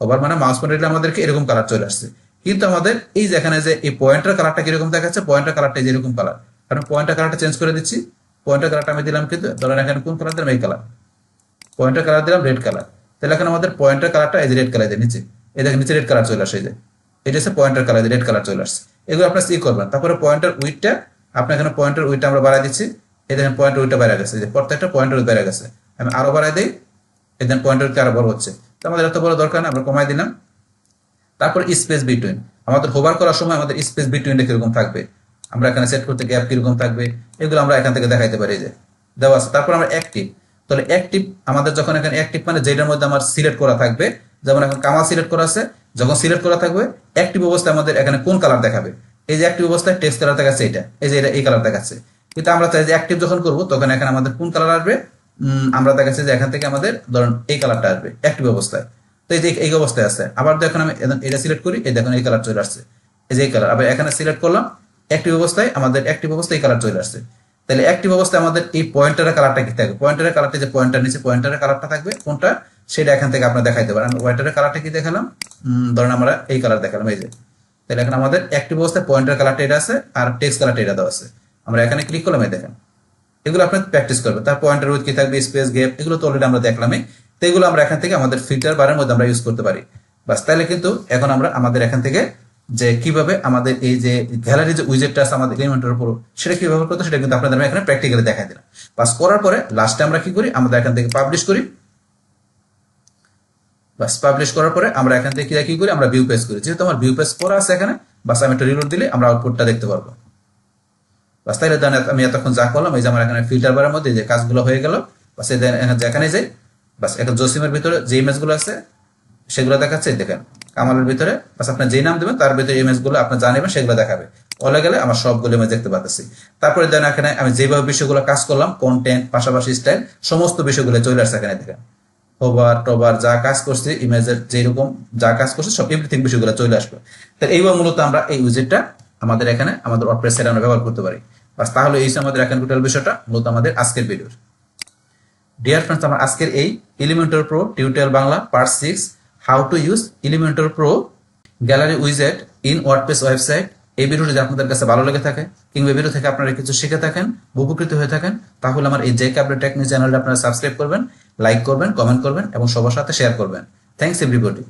হোভার মানে মাউস পয়েন্টার দিলে আমাদেরকে এরকম কালার চলে আসছে। কিন্তু আমাদের এই যে এখানে যে এই পয়েন্টার কালারটা কিরকম দেখাচ্ছে, পয়েন্টার কালারটা যেরকম কালার, কারণ পয়েন্টার কালারটা চেঞ্জ করে দিচ্ছি। পয়েন্টার কালারটা আমি দিলাম, কিন্তু ধরেন এখানে কোন কালার দিলাম, এই কালার। পয়েন্টার কালার দিলাম রেড কালার, তাহলে এখন আমাদের পয়েন্টার কালারটা এই যে রেড কালার নিচে, এই দেখেন নিচে রেড কালার চলে আসে। এই যে এটা হচ্ছে পয়েন্টার কালার, রেড কালার চলে আসছে। এগুলো আপনার সি করবেন। তারপরে পয়েন্টার উইডটা, আপনার এখানে পয়েন্টার উইডটা আমরা বাড়াই দিচ্ছি। এই দেখেন পয়েন্টার উইডটা বেড়ে গেছে, যে প্রত্যেকটা পয়েন্টার উইড বেড়ে গেছে। আমি আরো বাড়াই দিই, এই দেখেন পয়েন্টার উইডটা আরো বড় হচ্ছে। তো আমাদের এত বড় দরকার না, আমরা কমাই দিলাম। তারপর স্পেস বিটুইন, আমাদের হোভার করার সময় আমাদের স্পেস বিটুইনটা কিরকম থাকবে, আমরা এখানে সেট করতে গ্যাপ কিরকম থাকবে, এগুলো আমরা এখান থেকে দেখাইতে পারি। যে দেওয়া আছে। তারপর আমরা অ্যাক্টিভ, তাহলে অ্যাক্টিভ আমাদের যখন এখানে অ্যাক্টিভ মানে যেটার মধ্যে আমার সিলেক্ট করা থাকবে, যেমন এখন কামাল সিলেক্ট করা আছে, যখন সিলেক্ট করা থাকবে অ্যাক্টিভ অবস্থায় আমাদের এখানে কোন কালার দেখাবে, এই যে অ্যাক্টিভ অবস্থায় টেক্সট কালার দেখাচ্ছে, এটা এই যে এটা এই কালার দেখাচ্ছে। কিন্তু আমরা চাই যে অ্যাক্টিভ যখন করবো তখন এখানে আমাদের কোন কালার আসবে, আমরা দেখাচ্ছি যে এখান থেকে আমাদের ধরুন এই কালারটা আসবে অ্যাক্টিভ অবস্থায়। তো এই যে এই অবস্থায় আছে। আবার দেখুন আমি এটা সিলেক্ট করি, এই দেখুন এই কালার চলে আসছে, এই যে এই কালার। আবার এখানে সিলেক্ট করলাম অ্যাক্টিভ অবস্থায়, আমাদের অ্যাক্টিভ অবস্থায় এই কালার চলে আসছে। তাহলে অ্যাক্টিভ অবস্থায় আমাদের এই পয়েন্টারের কালারটা কি থাকবে, পয়েন্টারের কালারটা যে পয়েন্টার নিচে পয়েন্টারের কালারটা থাকবে কোনটা, সেটা এখান থেকে আপনার দেখাইতে পারেন। পয়েন্টারের কালারটা কি দেখালাম, ধরেন আমরা এই কালার দেখালাম, এই যে। তাহলে এখন আমাদের অ্যাক্টিভ অবস্থায় পয়েন্টার কালারটা এটা আছে, আর টেক্সট কালারটা এটা দেওয়া আছে। আমরা এখানে ক্লিক করলাম, এই দেখেন এগুলো আপনি প্র্যাকটিস করবেন। তার পয়েন্টার উইথ কি থাকবে, স্পেস গ্যাপ, এগুলো তো অলরেডি আমরা দেখলামই। তো এগুলো আমরা এখান থেকে আমাদের ফিল্টার বারের মধ্যে আমরা ইউজ করতে পারি। বাস, তাহলে কিন্তু এখন আমরা আমাদের এখান থেকে যে কিভাবে আমাদের এই যে গ্যালারি যে উইজেটটা আছে আমাদের এলিমেন্টের উপর, সেটা কিভাবে করতে, সেটা কিন্তু আপনাদের আমি এখানে প্র্যাকটিক্যালি দেখাই দিলাম। বাস, করার পরে লাস্টে আমরা কি করি, আমাদের এখান থেকে পাবলিশ করি। বাস, পাবলিশ করার পরে আমরা এখান থেকে কি করি, আমরা ভিউ পেজ করি। যেহেতু আমার ভিউ পেজ করা আছে এখানে, বাস আমি একটা রিলোড দিলে আমরা আউটপুটটা দেখতে পারবো। বাস, তাইলে আমি এতক্ষণ যা করলাম, এই যে আমার এখানে ফিল্টার বারের মধ্যে যে কাজগুলো হয়ে গেল। বাস, যেখানে যাই, বাস এখন জসিমের ভিতরে যে ইমেজগুলো আছে সেগুলো দেখাচ্ছে, দেখেন কামালের ভিতরে। বাস আপনি যেই নাম দেবেন তার ভিতরে ইমেজগুলো আপনি জানেবেন, সেগুলো দেখাবে। বলে গেলে আমার সবগুলো ইমেজ দেখতে পাচ্ছি। তারপরে দেন এখানে আমি যেভাবে বিষয়গুলো কাজ করলাম, কন্টেন্ট পাশাপাশি স্টাইল, সমস্ত বিষয়গুলো চলে আসছে এখানে। দেখেন হোভার টোভার যা কাজ করছি, ইমেজের যেরকম যা কাজ করছে সব এভরিথিং বিষয়গুলো চলে আসবে। তাহলে এইবার মূলত আমরা এই উইজেটটা আমাদের এখানে আমাদের ওয়ার্ডপ্রেস সাইটে আমরা ব্যবহার করতে পারি। বাস, তাহলে এই আমাদের এখন টোটাল বিষয়টা মূলত আমাদের আজকের ভিডিওর। ডিয়ার ফ্রেন্ডস, আমার আজকের এই Elementor pro tutorial Bangla part 6 how to use Elementor pro gallery উইজেট ইন ওয়ার্ডপ্রেস ওয়েবসাইট, এই ভিডিওটি যদি আপনাদের কাছে ভালো লেগে থাকে কিংবা ভিডিও থেকে আপনারা কিছু শিখে থাকেন, উপকৃত হয়ে থাকেন, তাহলে আমার এই জেকে আপডেট টেকনিক চ্যানেলটা আপনারা সাবস্ক্রাইব করবেন, লাইক করবেন, কমেন্ট করবেন এবং সবার সাথে শেয়ার করবেন। Thanks everybody.